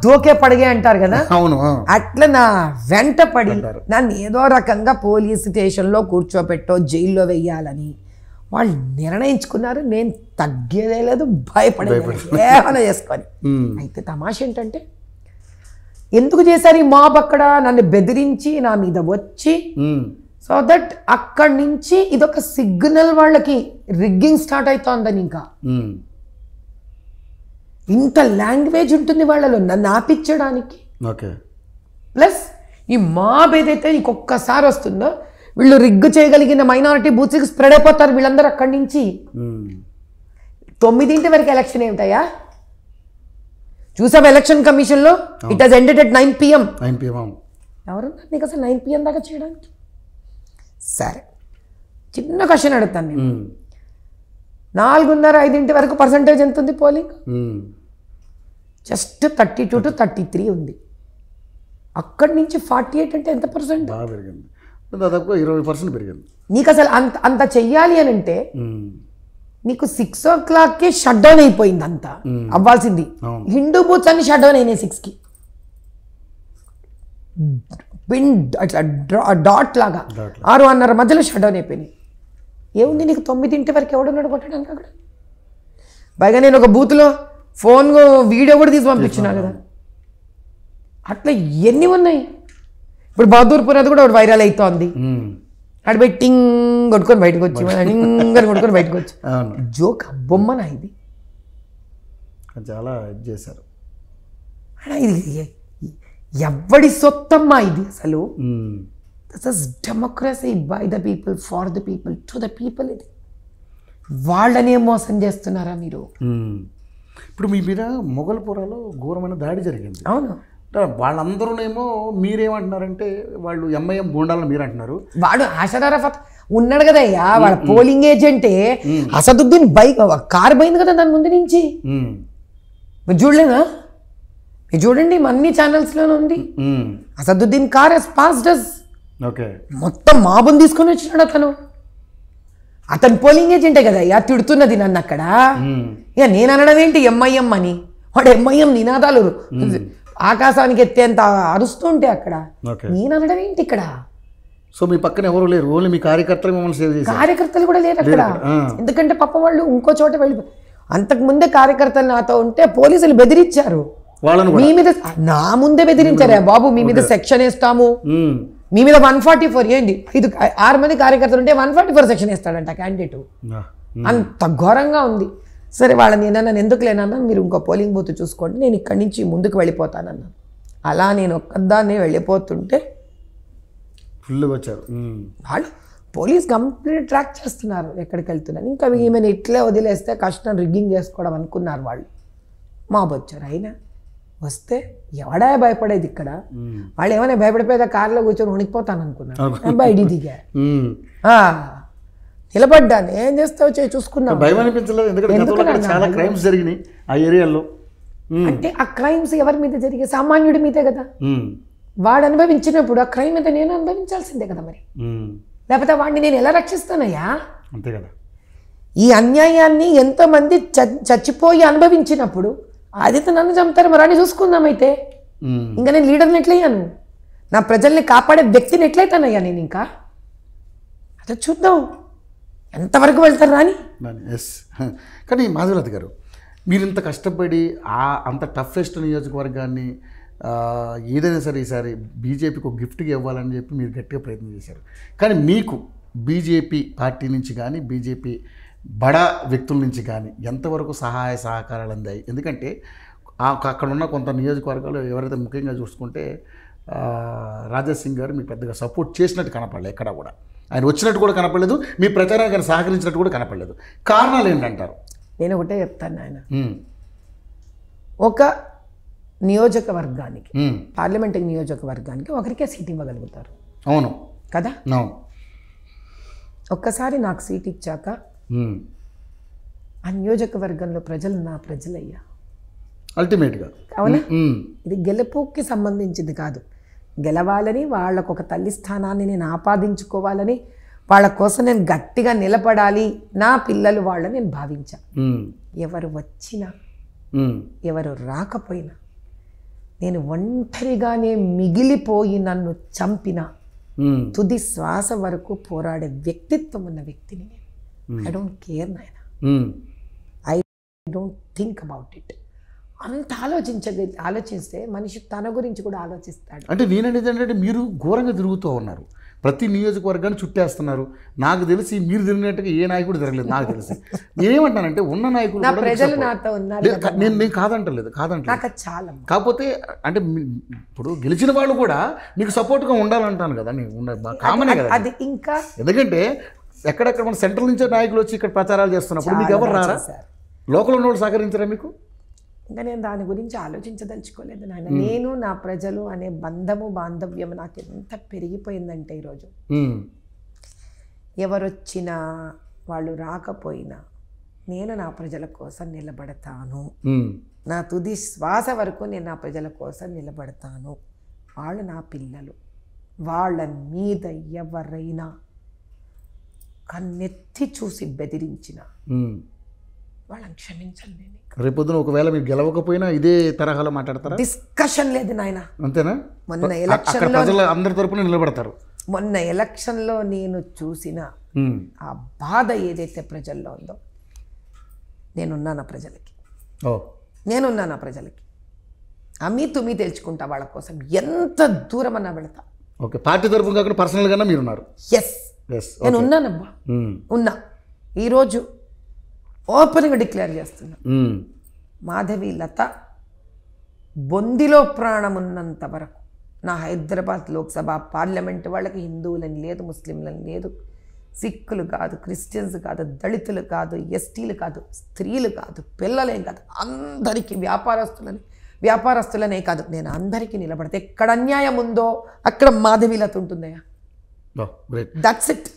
దోకే పడిగే అంటారు కదా, అట్లా నా వెంట పడి నన్ను ఏదో రకంగా పోలీస్ స్టేషన్లో కూర్చోపెట్టో జైల్లో వెయ్యాలని వాళ్ళు నిర్ణయించుకున్నారు. నేను తగ్గేదే లేదు, భయపడేది ఏమైనా చేసుకొని. అయితే తమాష ఏంటంటే ఎందుకు చేశారు ఈ మాబ్ అక్కడ? నన్ను బెదిరించి నా మీద వచ్చి, సో దట్ అక్కడి నుంచి ఇదొక సిగ్నల్ వాళ్ళకి రిగ్గింగ్ స్టార్ట్ అవుతోందని. ఇంకా ఇంత లాంగ్వేజ్ ఉంటుంది వాళ్ళలో నన్ను ఆపించడానికి. ప్లస్ ఈ మాబ్ ఏదైతే నీకు ఒక్కసారి వస్తుందో వీళ్ళు రిగ్గు చేయగలిగిన మైనారిటీ బూత్స్కి స్ప్రెడ్ అయిపోతారు వీళ్ళందరూ అక్కడి నుంచి. 9 వరకు ఎలక్షన్ ఏమిటయా? చూసాం ఎలక్షన్ కమిషన్లో it has ended at 9 PM. ఎవరున్నారు నీకు అసలు 9 PM దాకా చేయడానికి? సరే, చిన్న క్వశ్చన్ అడుగుతాను నేను. 4:30-5 వరకు పర్సంటేజ్ ఎంత ఉంది పోలింగ్? జస్ట్ 32 to 33 ఉంది. అక్కడి నుంచి 48 అంటే ఎంత పర్సెంట్? దాదాపు 20% పెరిగింది. నీకు అసలు అంత చెయ్యాలి అని అంటే నీకు 6 o'clockకే షట్ డౌన్ అయిపోయింది అంతా అవ్వాల్సింది. హిందూ బూత్స్ అన్ని షట్ డౌన్ అయినాయి 6కి. పిన్ అట్లా డాట్ లాగా 6:30 మధ్యలో షట్ డౌన్ అయిపోయినాయి. ఏముంది నీకు 9 వరకు ఎవడున్నాడు కొట్టడానికి అక్కడ? పైగా నేను ఒక బూత్లో ఫోన్ వీడియో కూడా తీసి పంపించినా కదా. అట్లా ఎన్ని ఉన్నాయి? ఇప్పుడు బహదూర్పూర్ అది కూడా వైరల్ అవుతోంది. అక్కడ పోయి టింగ్ కొట్టుకొని బయటకు వచ్చి టింగ్ కొట్టుకొని బయటకు వచ్చి జోక్ బొమ్మనా ఇది? చాలా ఇది చేశారు. ఇది ఎవడి సొత్తమ్మా ఇది అసలు? This is democracy by the people for the people to the people. ఇది వాళ్ళనే మోసం చేస్తున్నారా మీరు? ఇప్పుడు మీ మీద మొగల్పురాలో ఘోరమైన దాడి జరిగింది. అవును. వాళ్ళందరూనేమో మీరేమంటున్నారంటే వాళ్ళు ఎంఐఎం గూండాలని మీరు అంటున్నారు. వాడు ఆషర్ అరఫత్ ఉన్నాడు కదయ్యా, వాళ్ళ పోలింగ్ ఏజెంటే. అసదుద్దీన్ బైక్ కార్ పోయింది కదా దాని ముందు నుంచి, మీరు చూడలేదా? మీరు చూడండి, అన్ని ఛానల్స్లోనే ఉంది. Asaduddin car has passed us. మొత్తం మాబుని తీసుకొని వచ్చినాడు అతను పోలింగ్ ఏజెంటే కదా అయ్యా తిడుతున్నది నన్ను అక్కడ. ఇక నేను అనడం ఏంటి ఎంఐఎం అని? వాడు ఎంఐఎం నినాదాలు ఆకాశానికి ఎత్తేంత అరుస్తుంటే అక్కడ నేను అనడం ఏంటి ఇక్కడ? సో మీ పక్కన ఎవరు లేరు, ఓన్లీ మీ కార్యకర్తలు మిమ్మల్ని సేవ్ చేశారు. కార్యకర్తలు కూడా లేరు అక్కడ, ఎందుకంటే పాప వాళ్ళు ఇంకో చోట వెళ్ళిపోయి. అంతకు ముందే కార్యకర్తలు నాతో ఉంటే పోలీసులు బెదిరించారు మీ మీద. నా ముందే బెదిరించారా బాబు, మీ మీద సెక్షన్ వేస్తాము, మీ మీద 144 ఏంటి 6 మంది కార్యకర్తలు ఉంటే 144 సెక్షన్ వేస్తాడంట క్యాండిడేట్. అంత ఘోరంగా ఉంది. సరే వాళ్ళని నన్ను ఎందుకు లేనన్నా, మీరు ఇంకో పోలింగ్ బూత్ చూసుకోండి, నేను ఇక్కడి నుంచి ముందుకు వెళ్ళిపోతానన్నా. అలా నేను ఒక్కదాన్నే వెళ్ళిపోతుంటే ఫుల్గా వచ్చారు వాళ్ళు. పోలీస్ కంప్లీట్ ట్రాక్ చేస్తున్నారు ఎక్కడికి వెళ్తున్నాను. ఇంకా ఈమెను ఇట్లే వదిలేస్తే కష్టం, రిగ్గింగ్ చేసుకోవడం అనుకున్నారు వాళ్ళు. మాబ్ వచ్చారు. అయినా వస్తే ఎవడా భయపడేది ఇక్కడ? వాళ్ళు ఏమైనా భయపడిపోయేదా? కార్లో కూర్చొని వణికిపోతాను అనుకున్నారు. బయటికి దిగా నిలబడ్డాను. ఏం చేస్తావు చూసుకున్నాం. భయం అనిపించలేదు? ఎందుకంటే గతంలో కూడా చాలా క్రైమ్స్ జరిగినాయి ఆ ఏరియాలో. అంటే ఆ క్రైమ్స్ ఎవరి మీద జరిగే? సామాన్యుడి మీదే కదా. వాడు అనుభవించినప్పుడు ఆ క్రైమ్ మీద నేను అనుభవించాల్సిందే కదా మరి. లేకపోతే వాడిని నేను ఎలా రక్షిస్తానయ్యా? అంతే కదా. ఈ అన్యాయాన్ని ఎంతోమంది చచ్చిపోయి అనుభవించినప్పుడు ఆదిత్య నన్ను చంపుతారు మరి అని చూసుకుందామైతే. ఇంకా నేను లీడర్ని ఎట్లయ్యాను? నా ప్రజల్ని కాపాడే వ్యక్తిని ఎట్లయితానయ్యా నేను? ఇంకా అదే చూద్దాం ఎంతవరకు వెళ్తారు రాని. ఎస్. కానీ మాధవీలత గారు, మీరు ఇంత కష్టపడి అంత టఫెస్ట్ నియోజకవర్గాన్ని ఏదైనా సరే ఈసారి బీజేపీకి ఒక గిఫ్ట్గా ఇవ్వాలని చెప్పి మీరు గట్టిగా ప్రయత్నం చేశారు. కానీ మీకు బీజేపీ పార్టీ నుంచి కానీ బీజేపీ బడా వ్యక్తుల నుంచి కానీ ఎంతవరకు సహాయ సహకారాలు అందాయి? ఎందుకంటే అక్కడ ఉన్న కొంత నియోజకవర్గాలు ఎవరైతే ముఖ్యంగా చూసుకుంటే రాజేష్ సింగ్ గారు మీకు పెద్దగా సపోర్ట్ చేసినట్టు కనపడలేదు, ఎక్కడా కూడా ఆయన వచ్చినట్టు కూడా కనపడలేదు, మీ ప్రచారానికి ఆయన సహకరించినట్టు కూడా కనపడలేదు. కారణాలు ఏంటంటారు? నేను ఒకటే చెప్తాను ఆయన, ఒక నియోజకవర్గానికి పార్లమెంటరీ నియోజకవర్గానికి ఒకరికే సీట్ ఇవ్వగలుగుతారు. అవును కదా. అవును. ఒక్కసారి నాకు సీట్ ఇచ్చాక ఆ నియోజకవర్గంలో ప్రజలు నా ప్రజలయ్యా అల్టిమేట్గా. అవునా? ఇది గెలుపుకి సంబంధించింది కాదు. గెలవాలని, వాళ్ళకు ఒక తల్లి స్థానాన్ని నేను ఆపాదించుకోవాలని, వాళ్ళ కోసం నేను గట్టిగా నిలబడాలి, నా పిల్లలు వాళ్ళని నేను భావించా. ఎవరు వచ్చినా ఎవరు రాకపోయినా నేను ఒంటరిగానే మిగిలిపోయి నన్ను చంపిన తుది శ్వాస వరకు పోరాడే వ్యక్తిత్వం ఉన్న వ్యక్తిని నేను. ఐ డోంట్ కేర్ నాయన. I don't think about it. అంత ఆలోచిస్తే మనిషి తన గురించి కూడా ఆలోచిస్తాడు. అంటే నేననేది ఏంటంటే మీరు ఘోరంగా తిరుగుతూ ఉన్నారు, ప్రతి నియోజకవర్గాన్ని చుట్టేస్తున్నారు. నాకు తెలిసి మీరు తిరిగినట్టుగా ఏ నాయకుడు తిరగలేదు నాకు తెలిసి. నేనేమంటానంటే ఉన్న నాయకులు ప్రజలు నాతో ఉన్నారు. నేను కాదంటలేదు, చాలా. కాకపోతే అంటే ఇప్పుడు గెలిచిన వాళ్ళు కూడా మీకు సపోర్ట్గా ఉండాలంటాను కదా, కామనే కదా అది. ఇంకా ఎందుకంటే ఎక్కడెక్కడ మన సెంట్రల్ నుంచే నాయకులు వచ్చి ఇక్కడ ప్రచారాలు చేస్తున్నప్పుడు మీకు ఎవరు రారా? లోకల్ ఉన్న వాళ్ళు సహకరించరా మీకు? ఇంకా నేను దాని గురించి ఆలోచించదలుచుకోలేదు నాయన. నేను నా ప్రజలు అనే బంధము బాంధవ్యం నాకు ఎంత పెరిగిపోయిందంటే ఈరోజు ఎవరొచ్చినా వాళ్ళు రాకపోయినా నేను నా ప్రజల కోసం నిలబడతాను. నా తుది శ్వాస వరకు నేను నా ప్రజల కోసం నిలబడతాను. వాళ్ళు నా పిల్లలు. వాళ్ళ మీద ఎవరైనా కన్నెత్తి చూసి బెదిరించిన వాళ్ళని క్షమించండి. నేను రేపొద్దున ఒకవేళ మీరు గెలవకపోయినా ఇదే తరహాలో మాట్లాడతారా? డిస్కషన్ లేదు నాయన. అంతేనా? మొన్న ఎలక్షన్ అందరి తరపున నిలబడతారు. మొన్న ఎలక్షన్లో నేను చూసిన ఆ బాధ ఏదైతే ప్రజల్లో ఉందో, నేనున్నాను ప్రజలకి. నేనున్నాను ప్రజలకి. అమ్మీ తుమ్మి తెలుసుకుంటా వాళ్ళ కోసం. ఎంత దూరం అన్నా వెళతా. ఓకే. పార్టీ తరపున కాకుండా పర్సనల్గానే మీరున్నారు? ఎస్, నేను ఉన్నానబ్బా. ఉన్నా. ఈరోజు ఓపెన్గా డిక్లేర్ చేస్తున్నా, మాధవీలత బొందిలో ప్రాణం ఉన్నంత వరకు నా హైదరాబాద్ లోక్సభ పార్లమెంట్ వాళ్ళకి హిందువులని లేదు, ముస్లింలని లేదు, సిక్కులు కాదు, క్రిస్టియన్స్ కాదు, దళితులు కాదు, ఎస్టీలు కాదు, స్త్రీలు కాదు, పిల్లలేం కాదు, అందరికీ వ్యాపారస్తులనే కాదు, నేను అందరికీ నిలబడితే ఎక్కడ అన్యాయం ఉందో అక్కడ మాధవీలత ఉంటుందయ్యా. That's it.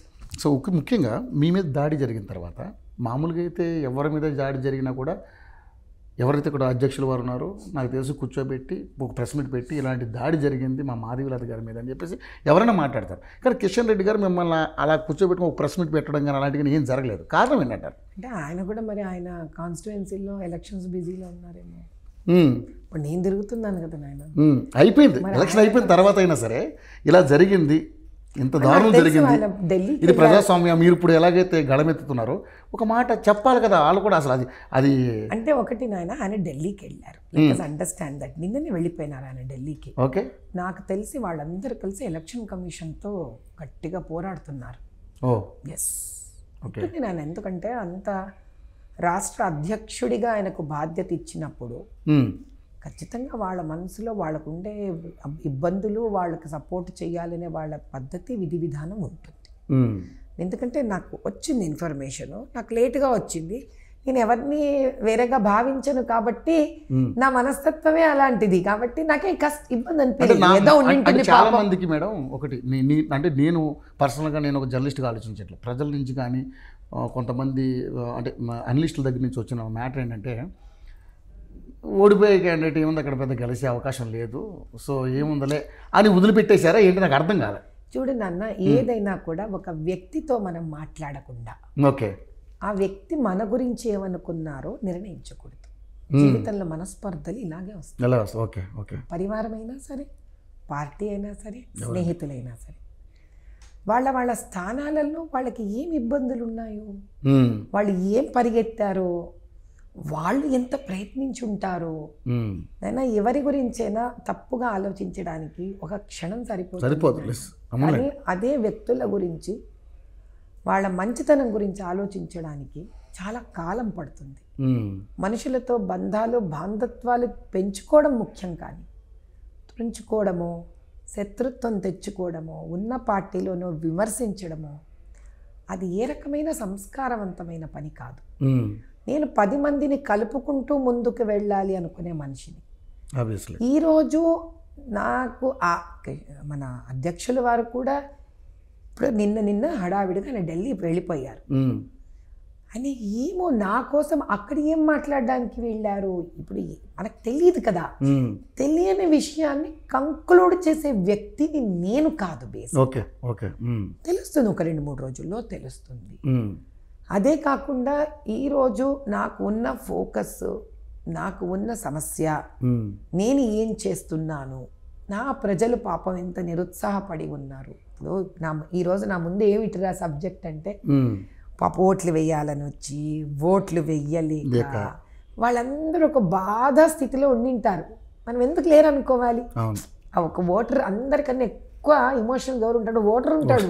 సో ముఖ్యంగా మీ మీద దాడి జరిగిన తర్వాత మామూలుగా అయితే ఎవరి మీద దాడి జరిగినా కూడా ఎవరైతే ఇక్కడ అధ్యక్షులు వారు ఉన్నారో నాకు తెలిసి కూర్చోబెట్టి ఒక ప్రెస్ మీట్ పెట్టి ఇలాంటి దాడి జరిగింది మా మాధవీలత గారి మీద అని చెప్పేసి ఎవరైనా మాట్లాడతారు. కానీ కిషన్ రెడ్డి గారు మిమ్మల్ని అలా కూర్చోబెట్టి ఒక ప్రెస్ మీట్ పెట్టడం కానీ అలాంటివి ఏం జరగలేదు. కారణం ఏంటంటారు? అంటే ఆయన కూడా మరి ఆయన కాన్స్టిట్యుయెన్సీలో ఎలక్షన్స్ బిజీలో ఉన్నారేమో. ఇప్పుడు నేను తిరుగుతున్నాను కదా నాయన. అయిపోయింది, ఎలక్షన్ అయిపోయిన తర్వాత అయినా సరే ఇలా జరిగింది, ఇంత దారుణం జరిగింది, ఇది ప్రజాస్వామ్యం, మీరు ఇప్పుడు ఎలాగైతే గళమెత్తుతున్నారో ఒక మాట చెప్పాలి కదా వాళ్ళు కూడా. అసలు అది అంటే ఒకటి నాయన, ఆయన ఢిల్లీకి వెళ్ళారు. Understand that. నిన్ననే వెళ్ళిపోయినారు ఆయన ఢిల్లీకి. ఓకే. నాకు తెలిసి వాళ్ళందరూ కలిసి ఎలక్షన్ కమిషన్తో గట్టిగా పోరాడుతున్నారు. ఎస్. ఆయన ఎందుకంటే అంత రాష్ట్ర అధ్యక్షుడిగా ఆయనకు బాధ్యత ఇచ్చినప్పుడు ఖచ్చితంగా వాళ్ళ మనసులో వాళ్ళకు ఉండే ఇబ్బందులు, వాళ్ళకి సపోర్ట్ చేయాలనే వాళ్ళ పద్ధతి, విధి విధానం ఉంటుంది. ఎందుకంటే నాకు వచ్చింది ఇన్ఫర్మేషను, నాకు లేటుగా వచ్చింది. నేను ఎవరిని వేరేగా భావించను కాబట్టి నా మనస్తత్వమే అలాంటిది కాబట్టి నాకే ఇబ్బంది అనిపించలేదు. ఏదో ఉండింటుంది చాలా మందికి మేడం ఒకటి అంటే నేను పర్సనల్గా నేను ఒక జర్నలిస్ట్గా ఆలోచించట్లేదు, ప్రజల నుంచి కానీ కొంతమంది అంటే అనలిస్టుల దగ్గర నుంచి వచ్చిన మ్యాటర్ ఏంటంటే ఓడిపోయే క్యాండిడేట్ ఏముంది అక్కడ పెద్ద గెలిచే అవకాశం లేదు, సో ఏముందలే అని వదిలిపెట్టేశారా ఏంటి, నాకు అర్థం కాలే. చూడు నాన్న, ఏదైనా కూడా ఒక వ్యక్తితో మనం మాట్లాడకుండా ఓకే ఆ వ్యక్తి మన గురించి ఏమనుకున్నారో నిర్ణయించకూడదు. జీవితంలో మనస్పర్ధలు ఇలాగే వస్తాయి. Okay okay. పరివారమైనా సరే, పార్టీ అయినా సరే, స్నేహితులైనా సరే, వాళ్ళ స్థానాలలో వాళ్ళకి ఏం ఇబ్బందులు ఉన్నాయో, వాళ్ళు ఏం పరిగెత్తారో, వాళ్ళు ఎంత ప్రయత్నించుంటారో, అయినా ఎవరి గురించైనా తప్పుగా ఆలోచించడానికి ఒక క్షణం సరిపోతుంది. కానీ అదే వ్యక్తుల గురించి, వాళ్ళ మంచితనం గురించి ఆలోచించడానికి చాలా కాలం పడుతుంది. మనుషులతో బంధాలు బాంధత్వాలు పెంచుకోవడం ముఖ్యం, కానీ తుంచుకోవడమో, శత్రుత్వం తెచ్చుకోవడమో, ఉన్న పార్టీలోనో విమర్శించడమో అది ఏ రకమైన సంస్కారవంతమైన పని కాదు. నేను 10 మందిని కలుపుకుంటూ ముందుకు వెళ్ళాలి అనుకునే మనిషిని. ఈరోజు నాకు మన అధ్యక్షుల వారు కూడా ఇప్పుడు నిన్న హడావిడిగా ఆయన ఢిల్లీ వెళ్ళిపోయారు అని ఏమో నా కోసం అక్కడ ఏం మాట్లాడడానికి వెళ్ళారు ఇప్పుడు మనకు తెలియదు కదా. తెలియని విషయాన్ని కంక్లూడ్ చేసే వ్యక్తిని నేను కాదు. తెలుస్తుంది, ఒక 2-3 రోజుల్లో తెలుస్తుంది. అదే కాకుండా ఈరోజు నాకు ఉన్న ఫోకస్, నాకు ఉన్న సమస్య, నేను ఏం చేస్తున్నాను, నా ప్రజలు పాపం ఎంత నిరుత్సాహపడి ఉన్నారు. ఇప్పుడు ఈరోజు నా ముందు ఏమిటిరా సబ్జెక్ట్ అంటే పాప ఓట్లు వేయాలని వచ్చి ఓట్లు వెయ్యలేక వాళ్ళందరూ ఒక బాధ స్థితిలో ఉండింటారు. మనం ఎందుకు లేరు అనుకోవాలి. ఒక ఓటర్ అందరికన్నా ఎక్కువ ఎమోషనల్ ఎవరు ఉంటాడు, ఓటర్ ఉంటాడు.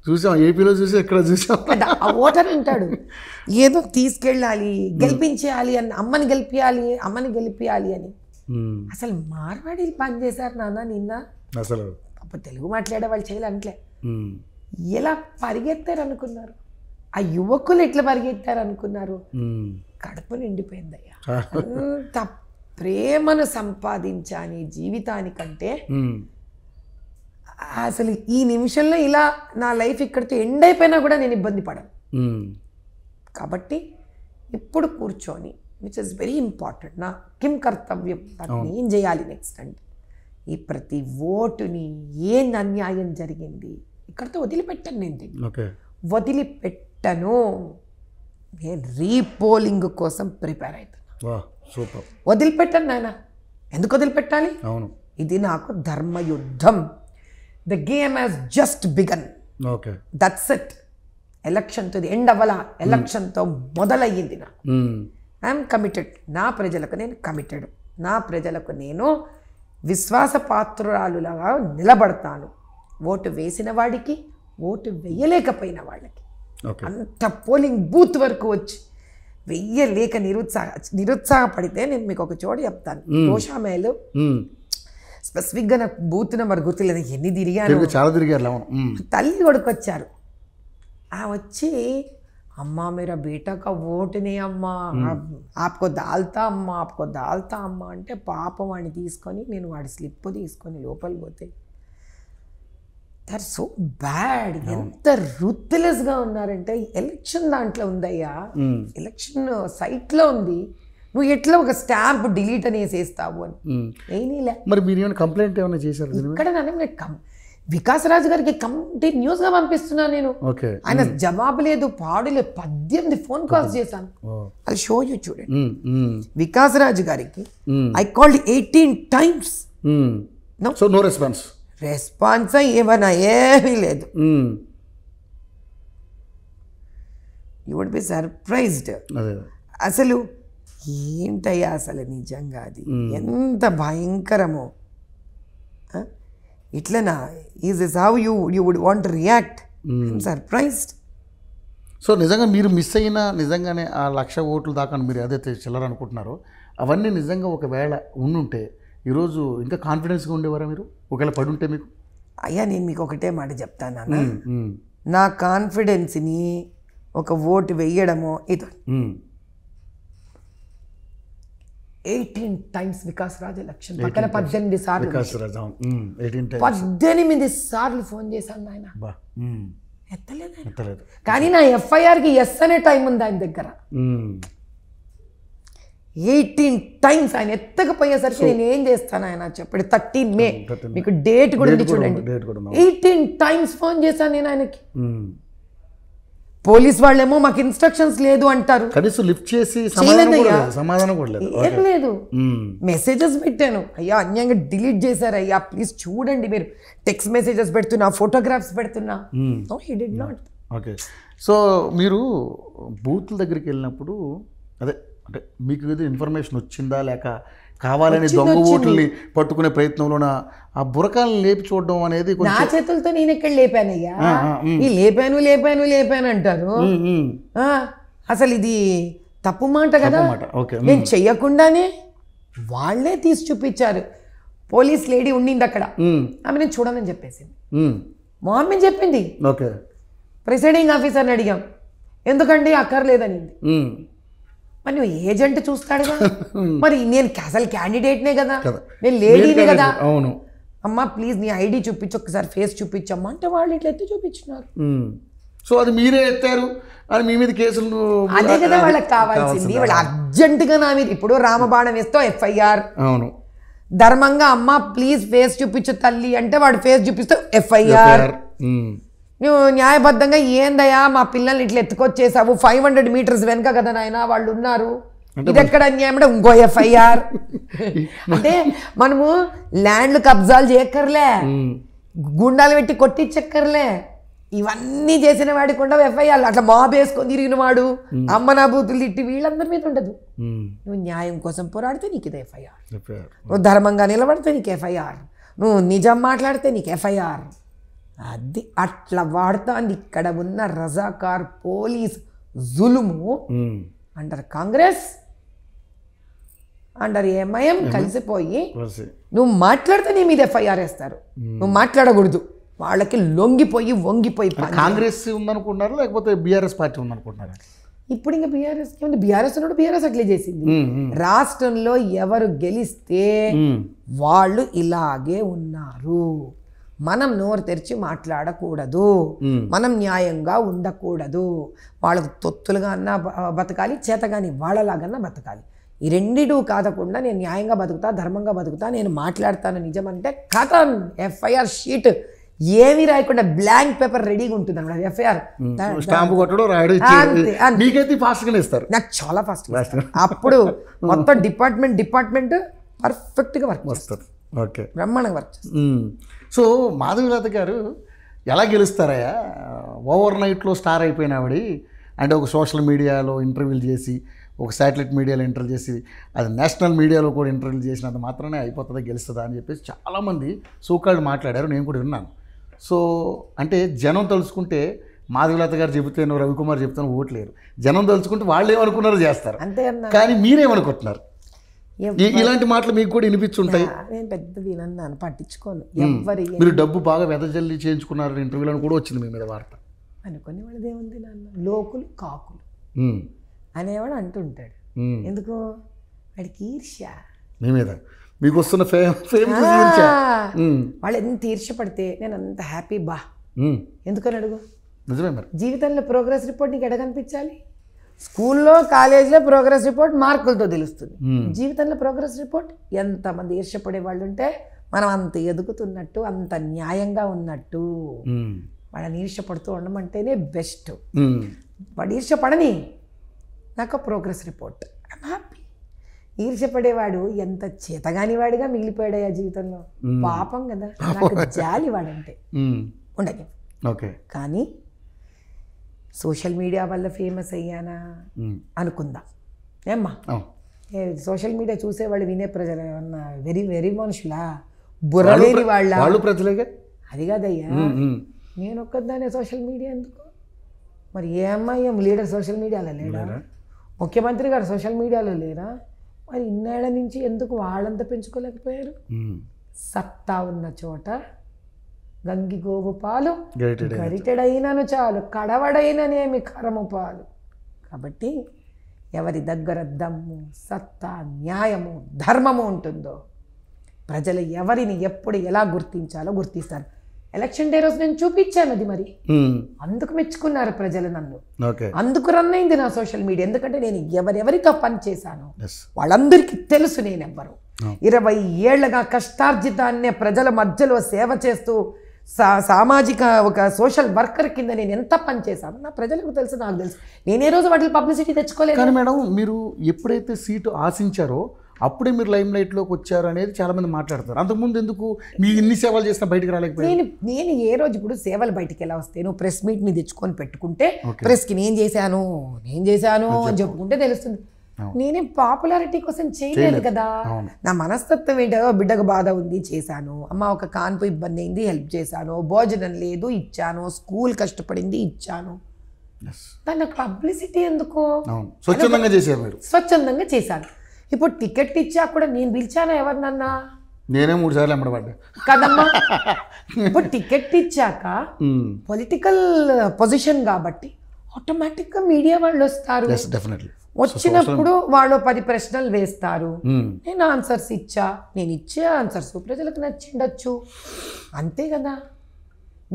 చూసాం, ఏపీలో చూసి ఎక్కడ చూసాం, ఆ ఓటర్ ఉంటాడు. ఏదో తీసుకెళ్ళాలి, గెలిపించేయాలి అని, అమ్మని గెలిపియాలి అని. అసలు మార్వాడీలు పని చేశారు నాన్న నిన్న. అసలు తెలుగు మాట్లాడే వాళ్ళు చేయాలంటే ఎలా పరిగెత్తారు అనుకున్నారు, ఆ యువకులు ఎట్లా పరిగెత్తారు అనుకున్నారు. కడుపు నిండిపోయిందయ్యా. అంత ప్రేమను సంపాదించాని జీవితానికంటే అసలు ఈ నిమిషంలో ఇలా నా లైఫ్ ఇక్కడితో ఎండ్ అయిపోయినా కూడా నేను ఇబ్బంది పడను. కాబట్టి ఇప్పుడు కూర్చొని, విచ్ ఇస్ వెరీ ఇంపార్టెంట్, నా కిం కర్తవ్యం, దాన్ని ఏం చేయాలి నెక్స్ట్ అంటే ఈ ప్రతి ఓటుని ఏం అన్యాయం జరిగింది ఇక్కడితో వదిలిపెట్టాను. నేను వదిలిపెట్టను. నేను రీపోలింగ్ కోసం ప్రిపేర్ అవుతున్నా. వదిలిపెట్టాను నాయన. ఎందుకు వదిలిపెట్టాలి? ఇది నాకు ధర్మయుద్ధం. The game has just begun. That's it. ఎలక్షన్తో ఎండ్ అవ్వాల, ఎలక్షన్తో మొదలయ్యింది నాకు. I'm committed. నా ప్రజలకు నేను కమిటెడ్. నా ప్రజలకు నేను విశ్వాసపాత్రురాలులాగా నిలబడతాను. ఓటు వేసిన వాడికి, ఓటు వేయలేకపోయిన వాళ్ళకి. అంత పోలింగ్ బూత్ వరకు వచ్చి వెయ్యలేక నిరుత్సాహపడితే నేను మీకు ఒక చోట చెప్తాను. రోషామేలు స్పెసిఫిక్గా నాకు బూత్ నెంబర్ గుర్తులేదు, ఎన్ని తిరిగాను, చాలా తిరిగారు. తల్లి కొడుకు వచ్చారు. వచ్చి అమ్మా మేరా బేటా కా ఓటునే అమ్మా, ఆప్కో దాల్తా అమ్మా అంటే పాపం వాడిని తీసుకొని నేను వాడి స్లిప్ తీసుకొని లోపలికి పోతే దట్ సో బ్యాడ్. ఎంత రూత్లెస్గా ఉన్నారంటే ఎలక్షన్ దాంట్లో ఉందయ్యా, ఎలక్షన్ సైట్లో ఉంది, నువ్వు ఎట్లా ఒక స్టాంప్ డిలీట్ అనేసి వేస్తావు అని. మరి మీరు ఏమైనా కంప్లైంట్ ఏమైనా చేశారు? ఇక్కడ నన్ను వికాసరాజు గారికి కంటిన్యూస్గా పంపిస్తున్నా నేను. ఆయన జవాబు లేదు, పాడు లేదు. 18 ఫోన్ కాల్స్ చేశాను. అది షో యూ చూడండి. వికాసరాజు గారికి I called 18 times. No response. Response ఏమన్నా ఏమీ లేదు. You would be surprised. అసలు ఏంటయ్యా అసలు నిజంగా అది ఎంత భయంకరమో. ఇట్లనా? Is this how you would want react? I'm surprised. So నిజంగా మీరు మిస్ అయినా నిజంగానే ఆ 1,00,000 ఓట్లు దాకా మీరు ఏదైతే చిల్లరనుకుంటున్నారో అవన్నీ నిజంగా ఒకవేళ ఉండుంటే ఈరోజు ఇంకా కాన్ఫిడెన్స్గా ఉండేవారా మీరు, ఒకవేళ పడి ఉంటే మీకు? అయ్యా నేను మీకు ఒకటే మాట చెప్తాను, నా కాన్ఫిడెన్స్ని ఒక ఓటు వెయ్యడమో ఇది 18 times వికాస్ రాజ్ ఎలక్షన్ పక్కన 18 సార్లు 18 సార్లు ఫోన్ చేశాను ఆయన, ఎత్తలేదు. కానీ నా ఎఫ్ఐఆర్కి ఎస్ అనే టైం ఉంది ఆయన దగ్గర. 18 times ఆయన ఎత్తకపోయేసరికి నేను ఏం చేస్తాను ఆయన చెప్పాడు. 13 May మీకు డేట్ కూడా ఉంది చూడండి. 18 times ఫోన్ చేశాను నేను ఆయనకి. పోలీస్ వాళ్ళేమో మాకు ఇన్స్ట్రక్షన్స్ లేదు అంటారు, లిఫ్ట్ చేసి ఏం లేదు. మెసేజెస్ పెట్టాను, అయ్యా అన్యాయంగా డిలీట్ చేశారు అయ్యా ప్లీజ్ చూడండి, మీరు టెక్స్ట్ మెసేజెస్ పెడుతున్నా, ఫోటోగ్రాఫ్స్ పెడుతున్నా. No he did not. Okay. So మీరు బూత్ల దగ్గరికి వెళ్ళినప్పుడు అదే అంటే మీకు ఏదో ఇన్ఫర్మేషన్ వచ్చిందా లేక కావాలని దొంగ ఓట్లని పట్టుకునే ప్రయత్నంలోన ఆ బురకాలను లేపి చూడడం అనేది నా చేతులతో నేను ఎక్కడ లేపానయ్యా, ఈ లేపాను అంటారు. అసలు ఇది తప్పు మాట కదా. నేను చెయ్యకుండానే వాళ్ళే తీసి చూపించారు. పోలీస్ లేడీ ఉండింది అక్కడ, ఆమె నేను చూడనని చెప్పేసింది. మా అమ్మ చెప్పింది, ప్రిసైడింగ్ ఆఫీసర్ని అడిగాం ఎందుకండి అక్కర్లేదనింది. మరి నువ్వు ఏజెంట్ చూస్తాడుగా, మరి నేను అసలు క్యాండిడేట్నే కదా, నేను లేడీనే కదా. అవును అమ్మా ప్లీజ్ నీ ఐడి చూపించు, ఒకసారి ఫేస్ చూపించమ్మా అంటే వాళ్ళు ఇట్లా ఎత్తి చూపించినారు. సో అది మీరే ఎత్తారు అని మీ మీద కేసులు, అదే కదా వాళ్ళకి కావాల్సింది. వాళ్ళు అర్జెంటుగా నా మీద ఇప్పుడు రామబాణం వేస్తావు ఎఫ్ఐఆర్. అవును. ధర్మంగా అమ్మ ప్లీజ్ ఫేస్ చూపించు తల్లి అంటే వాడు ఫేస్ చూపిస్తావు ఎఫ్ఐఆర్. నువ్వు న్యాయబద్ధంగా ఏందయ్యా మా పిల్లల్ని ఇట్లా ఎత్తుకొచ్చేసావు, 500 meters వెనక కదా నాయన వాళ్ళు ఉన్నారు, ఇది ఎక్కడ అన్యాయం అంటే ఇంకో ఎఫ్ఐఆర్. అంటే మనము ల్యాండ్లు కబ్జాలు చేయక్కర్లే, గుండాలు పెట్టి కొట్టించక్కర్లే, ఇవన్నీ చేసిన వాడికి ఉండవు ఎఫ్ఐఆర్. అట్లా మాబ్ వేసుకొని తిరిగిన వాడు, అమ్మ నా బూతులు తిట్టి వీళ్ళందరి మీద ఉండదు. నువ్వు న్యాయం కోసం పోరాడితే నీకు ఇది ఎఫ్ఐఆర్, నువ్వు ధర్మంగా నిలబడితే నీకు ఎఫ్ఐఆర్, నువ్వు నిజం మాట్లాడితే నీకు ఎఫ్ఐఆర్. అది అట్లా వాడుతుంది ఇక్కడ ఉన్న రజాకార్ పోలీస్ జులుము. అండర్ కాంగ్రెస్ అండర్ ఎంఐఎం కలిసిపోయి నువ్వు మాట్లాడితే నీ మీద ఎఫ్ఐఆర్ వేస్తారు, నువ్వు మాట్లాడకూడదు. వాళ్ళకి లొంగిపోయి వంగిపోయి. కాంగ్రెస్ ఉందనుకుంటున్నారు లేకపోతే బీఆర్ఎస్ పార్టీ ఉందనుకుంటున్నారు? ఇప్పుడు ఇంకా బీఆర్ఎస్ ఉంది, బీఆర్ఎస్ ఉన్నాడు, బీఆర్ఎస్ అట్లే చేసింది. రాష్ట్రంలో ఎవరు గెలిస్తే వాళ్ళు ఇలాగే ఉన్నారు. మనం నోరు తెరిచి మాట్లాడకూడదు, మనం న్యాయంగా ఉండకూడదు. వాళ్ళకు తొత్తులుగా అన్నా బతకాలి, చేతగాని వాళ్ళలాగన్నా బతకాలి. ఈ రెండిటూ కాదకుండా నేను న్యాయంగా బతుకుతా, ధర్మంగా బతుకుతా, నేను మాట్లాడతాను నిజం అంటే కథం ఎఫ్ఐఆర్ షీట్ ఏమీ రాయకుండా బ్లాంక్ పేపర్ రెడీగా ఉంటుంది అన్నమాట. ఎఫ్ఐఆర్ స్టాంపు కొట్టడం రాయడం ఫాస్ట్గానే ఇస్తారు. నాకు చాలా ఫాస్ట్. అప్పుడు మొత్తం డిపార్ట్మెంట్ పర్ఫెక్ట్గా వర్క్ చేస్తారు. ఓకే, బ్రహ్మాండంగా వర్క్ చేస్తారు. సో మాధవీలత గారు ఎలా గెలుస్తారయ్యా? ఓవర్ నైట్లో స్టార్ అయిపోయిన ఆవిడ అంటే ఒక సోషల్ మీడియాలో ఇంటర్వ్యూలు చేసి, ఒక శాటిలైట్ మీడియాలో ఇంటర్వ్యూ చేసి, అది నేషనల్ మీడియాలో కూడా ఇంటర్వ్యూలు చేసినంత మాత్రమే అయిపోతుందా, గెలుస్తుందా అని చెప్పేసి చాలామంది సోకాళ్ళు మాట్లాడారు, నేను కూడా విన్నాను. సో అంటే జనం తలుచుకుంటే మాధవీలత గారు చెబితేనో రవికుమార్ చెబితేనో ఓట్లేరు, జనం తలుచుకుంటే వాళ్ళు ఏమనుకున్నారో చేస్తారు. అంతే. కానీ మీరేమనుకుంటున్నారు? ఇలాంటి మాటలు మీకు కూడా వినిపించుంటాయి. నేను పెద్దది నన్ను పట్టించుకోను. మీరు డబ్బు బాగా వెదజల్లి చేయించుకున్నారు ఇంటర్వ్యూలను కూడా వచ్చింది మీ మీద వార్త. అనుకునే వాళ్ళది ఏముంది నాన్న, లోకులు కాకులు అనేవాడు అంటుంటాడు. ఎందుకు? వాడికి ఈర్ష్య మీ మీద, మీకు వస్తున్న వాళ్ళు ఎంత ఈర్ష్యపడితే నేను అంత హ్యాపీ బా. ఎందుకని అడుగు? నిజమే. మరి జీవితంలో ప్రోగ్రెస్ రిపోర్ట్ నీకు ఎక్కడ కనిపించాలి? స్కూల్లో కాలేజీలో ప్రోగ్రెస్ రిపోర్ట్ మార్కులతో తెలుస్తుంది. జీవితంలో ప్రోగ్రెస్ రిపోర్ట్ ఎంతమంది ఈర్ష్యపడే వాళ్ళు ఉంటే మనం అంత ఎదుగుతున్నట్టు, అంత న్యాయంగా ఉన్నట్టు. వాళ్ళని ఈర్ష్యపడుతూ ఉండమంటేనే బెస్ట్. వాడు ఈర్ష్యపడని, నాకు ప్రోగ్రెస్ రిపోర్ట్, ఐఎమ్ హ్యాపీ. ఈర్ష్యపడేవాడు ఎంత చేతగాని వాడిగా మిగిలిపోయాడయ్యా జీవితంలో. పాపం కదా, నాకు జాలి వాడంటే ఉండని. ఓకే. కానీ సోషల్ మీడియా వల్ల ఫేమస్ అయ్యానా అనుకుందాం. ఏమ్మా, సోషల్ మీడియా చూసేవాళ్ళు వినే ప్రజలు ఏమన్నా వెరీ వెరీ మనుషులా, బుర్రలేని వాళ్ళ ప్రజలేగా? అది కాదయ్యా, నేను ఒక్కదానే సోషల్ మీడియా ఎందుకు? మరి ఏ అమ్మాయి లీడర్ సోషల్ మీడియాలో లేడా? ముఖ్యమంత్రి గారు సోషల్ మీడియాలో లేరా? మరి ఇన్నేళ్ల నుంచి ఎందుకు వాళ్ళంతా పెంచుకోలేకపోయారు? సత్తా ఉన్న చోట గంగి గోవు పాలు Gritted గరిటెడైనను చాలు కడవడైననేమి కరము పాలు. కాబట్టి ఎవరి దగ్గర దమ్ము, సత్తా, న్యాయము, ధర్మము ఉంటుందో ప్రజలు ఎవరిని ఎప్పుడు ఎలా గుర్తించాలో గుర్తిస్తారు. ఎలక్షన్ డే రోజు నేను చూపించాను అది, మరి అందుకు మెచ్చుకున్నారు ప్రజలు నన్ను, ఓకే అందుకు రన్ అయింది నా సోషల్ మీడియా. ఎందుకంటే నేను ఎవరెవరితో పని చేశాను వాళ్ళందరికీ తెలుసు నేనెవ్వరు. 20 ఏళ్లుగా కష్టార్జితాన్నే ప్రజల మధ్యలో సేవ చేస్తూ సామాజిక ఒక సోషల్ వర్కర్ కింద నేను ఎంత పని చేశాను నా ప్రజలకు తెలుసు, నాకు తెలుసు. నేనే రోజు వాటి పబ్లిసిటీ తెచ్చుకోలేదు. కానీ మేడం, మీరు ఎప్పుడైతే సీటు ఆశించారో అప్పుడే మీరు లైమ్ లైట్లోకి వచ్చారు అనేది చాలామంది మాట్లాడతారు. అంతకుముందు ఎందుకు మీ ఇన్ని సేవలు చేసినా బయటకు రాలేకపోయారు? నేను ఏ రోజు ఇప్పుడు సేవలు బయటికి ఎలా వస్తాను, ప్రెస్ మీట్ని తెచ్చుకొని పెట్టుకుంటే ప్రెస్కి నేను చేశాను అని చెప్పుకుంటే తెలుస్తుంది. నేనే పాపులారిటీ కోసం చేయలేదు కదా. నా మనస్తత్వం ఏంటో, బిడ్డకు బాధ ఉంది చేశాను, అమ్మ ఒక కాన్పు ఇబ్బంది అయింది హెల్ప్ చేశాను, భోజనం లేదు ఇచ్చాను, స్కూల్ కష్టపడింది ఇచ్చాను. దానికి పబ్లిసిటీ ఎందుకు? స్వచ్ఛందంగా చేశారు మీరు. స్వచ్ఛందంగా చేశాను. ఇప్పుడు టికెట్ ఇచ్చా కూడా నేను పిలిచానా ఎవరినన్నా? నేనే 3 సార్లు అమ్మడబడ్డా కదమ్మా. ఇప్పుడు టికెట్ ఇచ్చాక పొలిటికల్ పొజిషన్ కాబట్టి ఆటోమేటిక్గా మీడియా వాళ్ళు వస్తారు. వచ్చినప్పుడు వాళ్ళు 10 ప్రశ్నలు వేస్తారు, నేను ఆన్సర్స్ ఇచ్చా, నేను ఇచ్చే ఆన్సర్స్ ప్రజలకు నచ్చిండొచ్చు, అంతే కదా.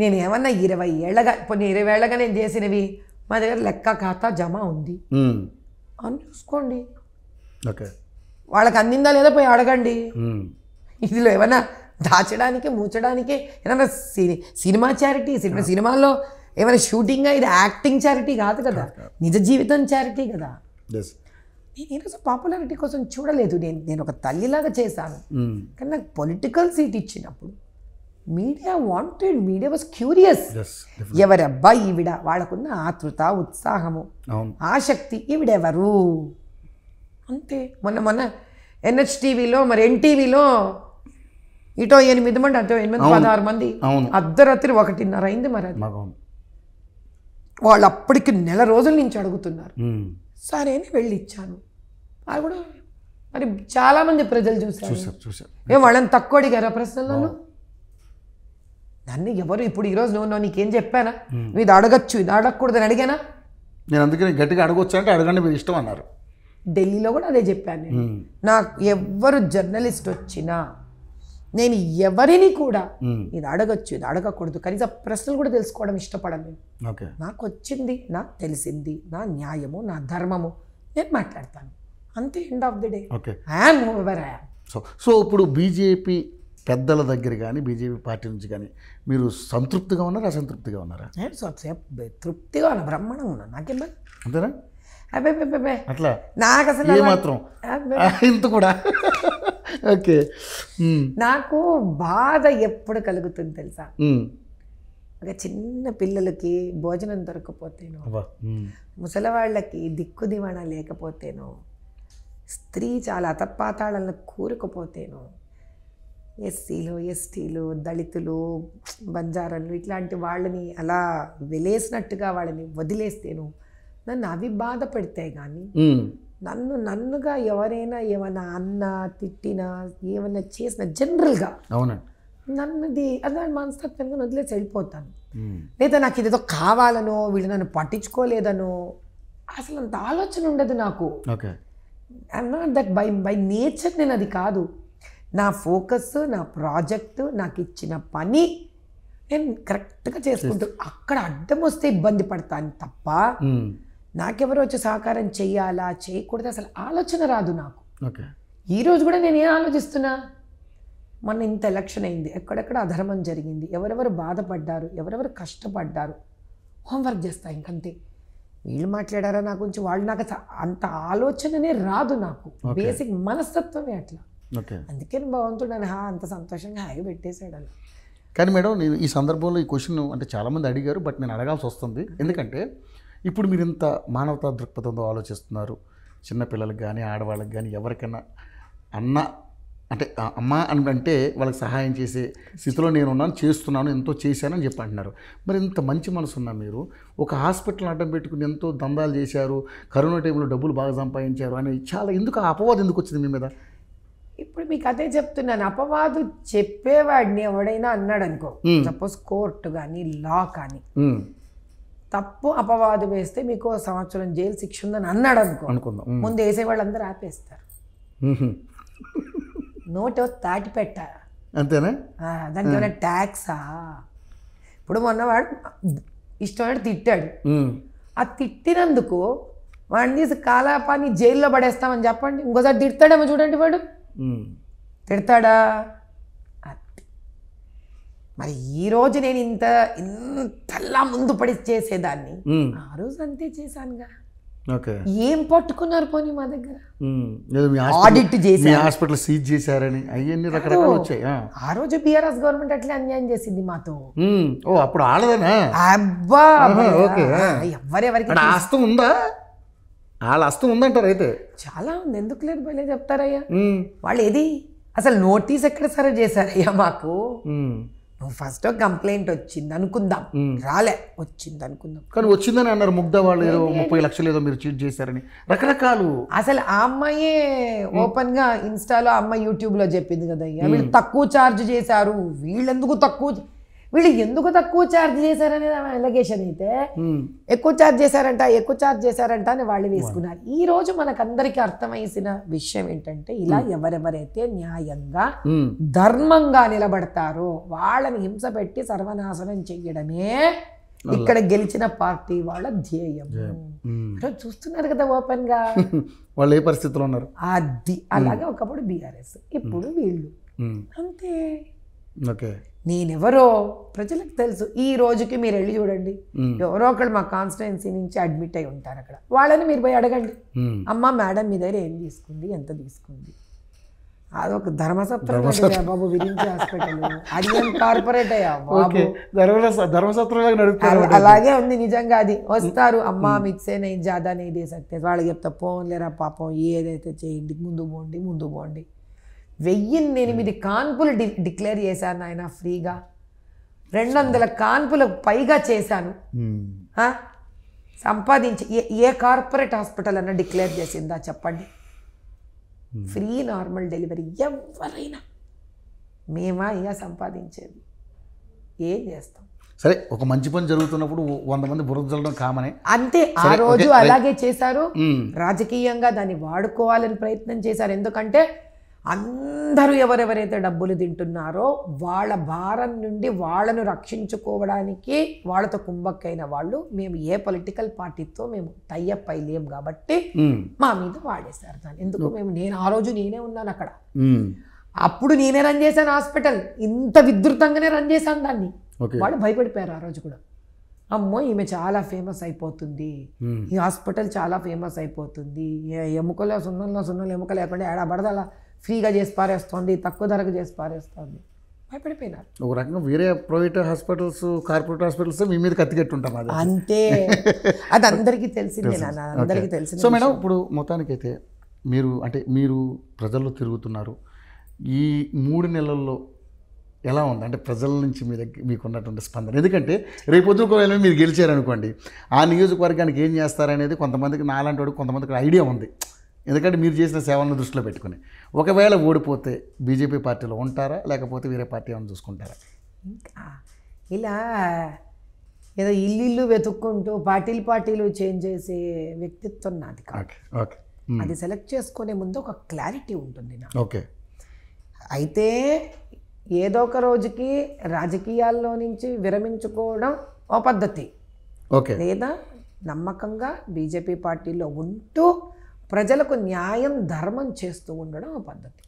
నేను ఏమన్నా 20 ఏళ్ళగా ఇప్పుడు 20 ఏళ్ళగా నేను చేసినవి మా దగ్గర లెక్క ఖాతా జమ ఉంది అని చూసుకోండి. వాళ్ళకి అందిందా లేదా పోయి అడగండి. ఇందులో ఏమన్నా దాచడానికి మూచడానికి ఏమన్నా సినిమా చారిటీ, సినిమాల్లో ఏమైనా షూటింగ్, ఇది యాక్టింగ్ చారిటీ కాదు కదా, నిజ జీవితం చారిటీ కదా. నేను ఈరోజు పాపులారిటీ కోసం చూడలేదు, నేను ఒక తల్లిలాగా చేశాను. కానీ నాకు పొలిటికల్ సీట్ ఇచ్చినప్పుడు media wanted, media was curious. ఎవరి అబ్బాయి ఈవిడ, వాళ్ళకున్న ఆతృత, ఉత్సాహము, ఆసక్తి, ఈవిడెవరు అంతే. మొన్న NHTVలో మరి NTVలో ఇటో 8 మంది అటో 8 16 మంది అర్ధరాత్రి 1:30 అయింది. మరి అది వాళ్ళు అప్పటికి నెల రోజుల నుంచి అడుగుతున్నారు. సరే అని వెళ్ళి ఇచ్చాను. అది కూడా మరి చాలామంది ప్రజలు చూశారు. వాళ్ళని తక్కువ అడిగారా ప్రశ్నలను? నన్ను ఎవరు ఇప్పుడు ఈరోజు నువ్వు నీకేం చెప్పానా, నువ్వు ఇది అడగచ్చు ఇది అడగకూడదని అడిగానా? నేను అందుకని గట్టిగా అడగొచ్చు అంటే అడగండి మీరు ఇష్టం అన్నారు. ఢిల్లీలో కూడా అదే చెప్పాను నేను. నాకు ఎవరు జర్నలిస్ట్ వచ్చినా నేను ఎవరిని కూడా ఇది అడగచ్చు ఇది అడగకూడదు కనీసం ప్రశ్నలు కూడా తెలుసుకోవడం ఇష్టపడను. నాకు వచ్చింది, నాకు తెలిసింది, నా న్యాయము, నా ధర్మము, నేను మాట్లాడతాను అంతే. End of the day I'm whoever I am. So ఇప్పుడు బీజేపీ పెద్దల దగ్గర కానీ బీజేపీ పార్టీ నుంచి కానీ మీరు సంతృప్తిగా ఉన్నారా అసంతృప్తిగా ఉన్నారా? తృప్తిగా ఉన్నా, బ్రహ్మాండంగా ఉన్నా. నాకేం అంతేనా? అబ్బే అట్లా నాకు అసలు మాత్రం ఇంత కూడా ఓకే. నాకు బాధ ఎప్పుడు కలుగుతుంది తెలుసా? ఒక చిన్న పిల్లలకి భోజనం దొరకపోతేనో, ముసలివాళ్ళకి దిక్కు దివాణా లేకపోతేనో, స్త్రీ చాలా అతపాతాళాలను కూరుకుపోతేనో, ఎస్సీలు, ఎస్టీలు, దళితులు, బంజారాలు ఇట్లాంటి వాళ్ళని అలా వెలేసినట్టుగా వాళ్ళని వదిలేస్తేను నన్ను అవి బాధ పెడితే కానీ నన్నుగా ఎవరైనా ఏమైనా అన్నా తిట్టినా ఏమైనా చేసినా జనరల్గా నన్నది అదే మనస్తత్వంగా వదిలేసి వెళ్ళిపోతాను. లేదా నాకు ఇదేదో కావాలనో వీళ్ళు నన్ను పట్టించుకోలేదనో అసలు అంత ఆలోచన ఉండదు నాకు. I'm not that by nature. నేను అది కాదు. నా ఫోకస్, నా ప్రాజెక్టు, నాకు ఇచ్చిన పని నేను కరెక్ట్గా చేసుకుంటూ అక్కడ అడ్డం వస్తే ఇబ్బంది పడతాను తప్ప నాకెవరో వచ్చి సహకారం చెయ్యాలా చేయకూడదు అసలు ఆలోచన రాదు నాకు. ఈరోజు కూడా నేను ఏం ఆలోచిస్తున్నా, మొన్న ఇంత ఎలక్షన్ అయింది, ఎక్కడెక్కడ అధర్మం జరిగింది, ఎవరెవరు బాధపడ్డారు, ఎవరెవరు కష్టపడ్డారు, హోంవర్క్ చేస్తా ఇంకంతే. వీళ్ళు మాట్లాడారా నా గురించి, వాళ్ళు నాకు అంత ఆలోచననే రాదు నాకు. బేసిక్ మనస్తత్వమే అట్లా. అందుకే భగవంతుడు నన్ను అంత సంతోషంగా హాయిగా పెట్టేశాడు అలా. కానీ మేడం, నేను ఈ సందర్భంలో ఈ క్వశ్చన్ అంటే చాలామంది అడిగారు, బట్ నేను అడగాల్సి వస్తుంది. ఎందుకంటే ఇప్పుడు మీరు ఇంత మానవతా దృక్పథంతో ఆలోచిస్తున్నారు. చిన్నపిల్లలకు కానీ ఆడవాళ్ళకి కానీ ఎవరికైనా అన్న అంటే అమ్మ అని అంటే వాళ్ళకి సహాయం చేసే స్థితిలో నేను ఉన్నాను, చేస్తున్నాను, ఎంతో చేశానని చెప్పి అంటున్నారు. మరి ఇంత మంచి మనసు ఉన్నా మీరు ఒక హాస్పిటల్ని అడ్డం పెట్టుకుని ఎంతో దందాలు చేశారు, కరోనా టైంలో డబ్బులు బాగా సంపాదించారు అని చాలా ఎందుకు ఆ అపవాదం ఎందుకు వచ్చింది మీ మీద? ఇప్పుడు మీకు అదే చెప్తున్నాను, అపవాదు చెప్పేవాడిని ఎవడైనా అన్నాడు అనుకో, సపోజ్ కోర్టు కానీ లా కానీ తప్పు అపవాదు వేస్తే మీకు 1 సంవత్సరం జైలు శిక్ష ఉందని అన్నాడు అనుకో, ముందు వేసే వాళ్ళందరూ ఆపేస్తారు. నోటు తాటి పెట్ట అంతేనా, దానికి ఏమైనా ట్యాక్సా? ఇప్పుడు మొన్నవాడు ఇష్టమైనట్టు తిట్టాడు, ఆ తిట్టినందుకు వాడిని తీసి కాలాపాని జైల్లో పడేస్తామని చెప్పండి, ఇంకోసారి తిడతాడేమో చూడండి, వాడు తిడతాడా? మరి ఈరోజు నేను ఇంతలా ముందు పడి చేసేదాన్ని, ఆ రోజు అంతే చేశానుగా. ఏం పట్టుకున్నారు పోనీ మా దగ్గర? ఆడిట్ చేసి హాస్పిటల్ సీజ్ చేశారని అవన్నీ రకరకాలు వచ్చాయి. ఆ రోజు బీఆర్ఎస్ గవర్నమెంట్ అట్లే అన్యాయం చేసింది మాతో. అప్పుడు ఆడదనా? అబ్బా, ఎవరెవరికి ఆస్తం ఉందా? వాళ్ళ అస్తం ఉందంటారు అయితే. చాలా ఉంది, ఎందుకు లేదు భలే చెప్తారయ్యా. వాళ్ళు ఏది అసలు నోటీస్ ఎక్కడ సరే చేశారయ్యా మాకు? నువ్వు ఫస్ట్ కంప్లైంట్ వచ్చింది అనుకుందాం, రాలే వచ్చింది అనుకుందాం, కానీ వచ్చిందని అన్నారు. ముగ్ధ వాళ్ళు ఏదో 30 లక్షలు ఏదో మీరు చీట్ చేశారని రకరకాలు. అసలు ఆ అమ్మాయే ఓపెన్ గా ఇన్స్టాలో అమ్మాయి యూట్యూబ్ లో చెప్పింది కదయ్యా, వీళ్ళు తక్కువ ఛార్జ్ చేశారు, వీళ్ళు ఎందుకు తక్కువ ఛార్జ్ చేశారనే అలిగేషన్ అయితే, ఎక్కువ ఛార్జ్ చేశారంట అని వాళ్ళు వేసుకున్నారు. ఈ రోజు మనకందరికీ అర్థమైసిన విషయం ఏంటంటే, ఇలా ఎవరెవరైతే న్యాయంగా ధర్మంగా నిలబడతారో వాళ్ళని హింస పెట్టి సర్వనాశనం చెయ్యడమే ఇక్కడ గెలిచిన పార్టీ వాళ్ళ ధ్యేయం. చూస్తున్నారు కదా ఓపెన్ గా వాళ్ళు ఏ పరిస్థితిలో ఉన్నారు. అది అలాగే ఒకప్పుడు బీఆర్ఎస్, ఇప్పుడు వీళ్ళు అంతే. నేనెవరో ప్రజలకు తెలుసు. ఈ రోజుకి మీరు వెళ్ళి చూడండి, ఎవరో ఒకళ్ళు మా కాన్స్టిట్యుయెన్సీ నుంచి అడ్మిట్ అయి ఉంటారు అక్కడ, వాళ్ళని మీరు పోయి అడగండి, అమ్మ మేడం మీ దగ్గర ఏం తీసుకుంది, ఎంత తీసుకుంది. అదొక ధర్మసత్రం బాబు, విరించి హాస్పిటల్, అది ఏం కార్పొరేట్ అయ్యా బాబు, అలాగే ఉంది నిజంగా. అది వస్తారు, అమ్మ మిక్సే నై జాదా నై దే సక్తే, వాళ్ళకి చెప్తా పోన్లేరా పాపం, ఏదైతే చేయండి, ముందు పోండి. 1008 కాన్పులు డిక్లేర్ చేశాను ఆయన ఫ్రీగా, 200 కాన్పులకు పైగా చేశాను. సంపాదించి ఏ కార్పొరేట్ హాస్పిటల్ అన్నా డిక్లేర్ చేసిందా చెప్పండి? ఫ్రీ నార్మల్ డెలివరీ ఎవరైనా, మేమా ఇక సంపాదించేది, ఏం చేస్తాం? సరే, ఒక మంచి పని జరుగుతున్నప్పుడు 100 మంది బురద చల్లడం కామనే అంతే. ఆ రోజు అలాగే చేశారు, రాజకీయంగా దాన్ని వాడుకోవాలని ప్రయత్నం చేశారు. ఎందుకంటే అందరూ ఎవరెవరైతే డబ్బులు తింటున్నారో వాళ్ళ భారం నుండి వాళ్ళను రక్షించుకోవడానికి వాళ్ళతో కుంభక్కైన వాళ్ళు, మేము ఏ పొలిటికల్ పార్టీతో మేము టైఅప్ అయ్యలేం కాబట్టి మా మీద వాడేశారు దాన్ని. ఎందుకు నేను ఆ రోజు నేనే ఉన్నాను అక్కడ, అప్పుడు నేనే రన్ చేశాను హాస్పిటల్, ఇంత విస్తృతంగానే రన్ చేశాను దాన్ని. వాళ్ళు భయపడిపోయారు ఆ రోజు కూడా, అమ్మో ఈమె చాలా ఫేమస్ అయిపోతుంది, ఈ హాస్పిటల్ చాలా ఫేమస్ అయిపోతుంది, ఎముకలో సున్నంలో ఎముక లేకుండా ఏడాబడదలా ఫ్రీగా చేసి పారేస్తుంది, తక్కువ ధరకు చేసి పారేస్తుంది, భయపడిపోయినారు. ఒక రకంగా వేరే ప్రైవేట్ హాస్పిటల్స్, కార్పొరేట్ హాస్పిటల్స్ మీ మీద కత్తికెట్టుంటాం అది అంతే. అది అందరికీ తెలిసిందే నాన్న, అందరికీ తెలిసింది. సో మేడం, ఇప్పుడు మొత్తానికైతే మీరు ప్రజల్లో తిరుగుతున్నారు, ఈ 3 నెలల్లో ఎలా ఉంది అంటే ప్రజల నుంచి మీకున్నటువంటి స్పందన? ఎందుకంటే రేపొద్దు ఒకవేళ మీరు గెలిచారనుకోండి, ఆ నియోజకవర్గానికి ఏం చేస్తారనేది కొంతమందికి, నాలాంటి వాడు కొంతమందికి ఐడియా ఉంది. ఎందుకంటే మీరు చేసిన సేవలను దృష్టిలో పెట్టుకుని, ఒకవేళ ఓడిపోతే బీజేపీ పార్టీలో ఉంటారా, లేకపోతే వేరే పార్టీ ఏమైనా చూసుకుంటారా? ఇంకా ఇలా ఏదో ఇల్లు వెతుక్కుంటూ పార్టీలు చేంజ్ చేసే వ్యక్తిత్వం నాది కాదు. అది సెలెక్ట్ చేసుకునే ముందు ఒక క్లారిటీ ఉంటుంది నాకు. ఓకే, అయితే ఏదో ఒక రోజుకి రాజకీయాల్లో నుంచి విరమించుకోవడం ఓ పద్ధతి, లేదా నమ్మకంగా బీజేపీ పార్టీలో ఉంటూ ప్రజలకు న్యాయం ధర్మం చేస్తూ ఉండడం ఒక పద్ధతి.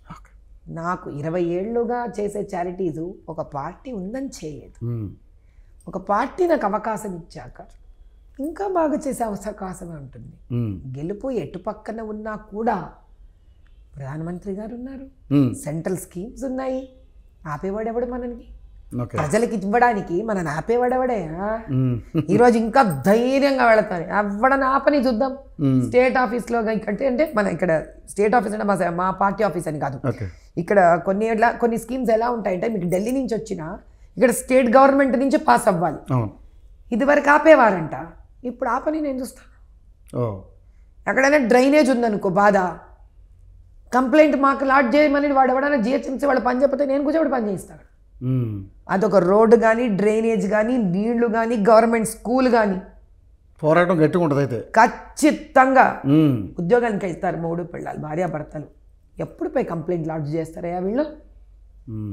నాకు 20 ఏళ్ళుగా చేసే చారిటీస్ ఒక పార్టీ ఉందని చేయలేదు, ఒక పార్టీ నాకు అవకాశం ఇచ్చాక ఇంకా బాగా చేసే అవకాశమే ఉంటుంది. గెలుపు ఎటు పక్కన ఉన్నా కూడా ప్రధానమంత్రి గారు ఉన్నారు, సెంట్రల్ స్కీమ్స్ ఉన్నాయి, ఆపేవాడెవడు మనకి? ప్రజలకి ఇవ్వడానికి మన ఆపేవాడెవడే? ఈరోజు ఇంకా ధైర్యంగా వెళతాను, ఎవడని ఆపని చూద్దాం. స్టేట్ ఆఫీస్లో అంటే మన ఇక్కడ స్టేట్ ఆఫీస్ అంటే మా పార్టీ ఆఫీస్ అని కాదు, ఇక్కడ కొన్ని స్కీమ్స్ ఎలా ఉంటాయంటే, మీకు ఢిల్లీ నుంచి వచ్చినా ఇక్కడ స్టేట్ గవర్నమెంట్ నుంచి పాస్ అవ్వాలి. ఇదివరకు ఆపేవారంట, ఇప్పుడు ఆపని నేను చూస్తాను. ఎక్కడైనా డ్రైనేజ్ ఉందనుకో బాధ, కంప్లైంట్ మాకు లాట్ చేయమని వాడు ఎవడైనా జిహెచ్ఎంసీ వాడు పని చెప్పితే నేను కూర్చోబడి పని చేయిస్తాను. అదొక రోడ్డు కానీ, డ్రైనేజ్ కానీ, నీళ్లు కానీ, గవర్నమెంట్ స్కూల్ కానీ పోరాటం గట్టిగా ఉంటుంది అయితే ఖచ్చితంగా ఉద్యోగానికి వెళ్తారు మూడు పిల్లలు భార్యాభర్తలు. ఎప్పుడు పోయి కంప్లైంట్ లాడ్జ్ చేస్తారయ్యా వీళ్ళు?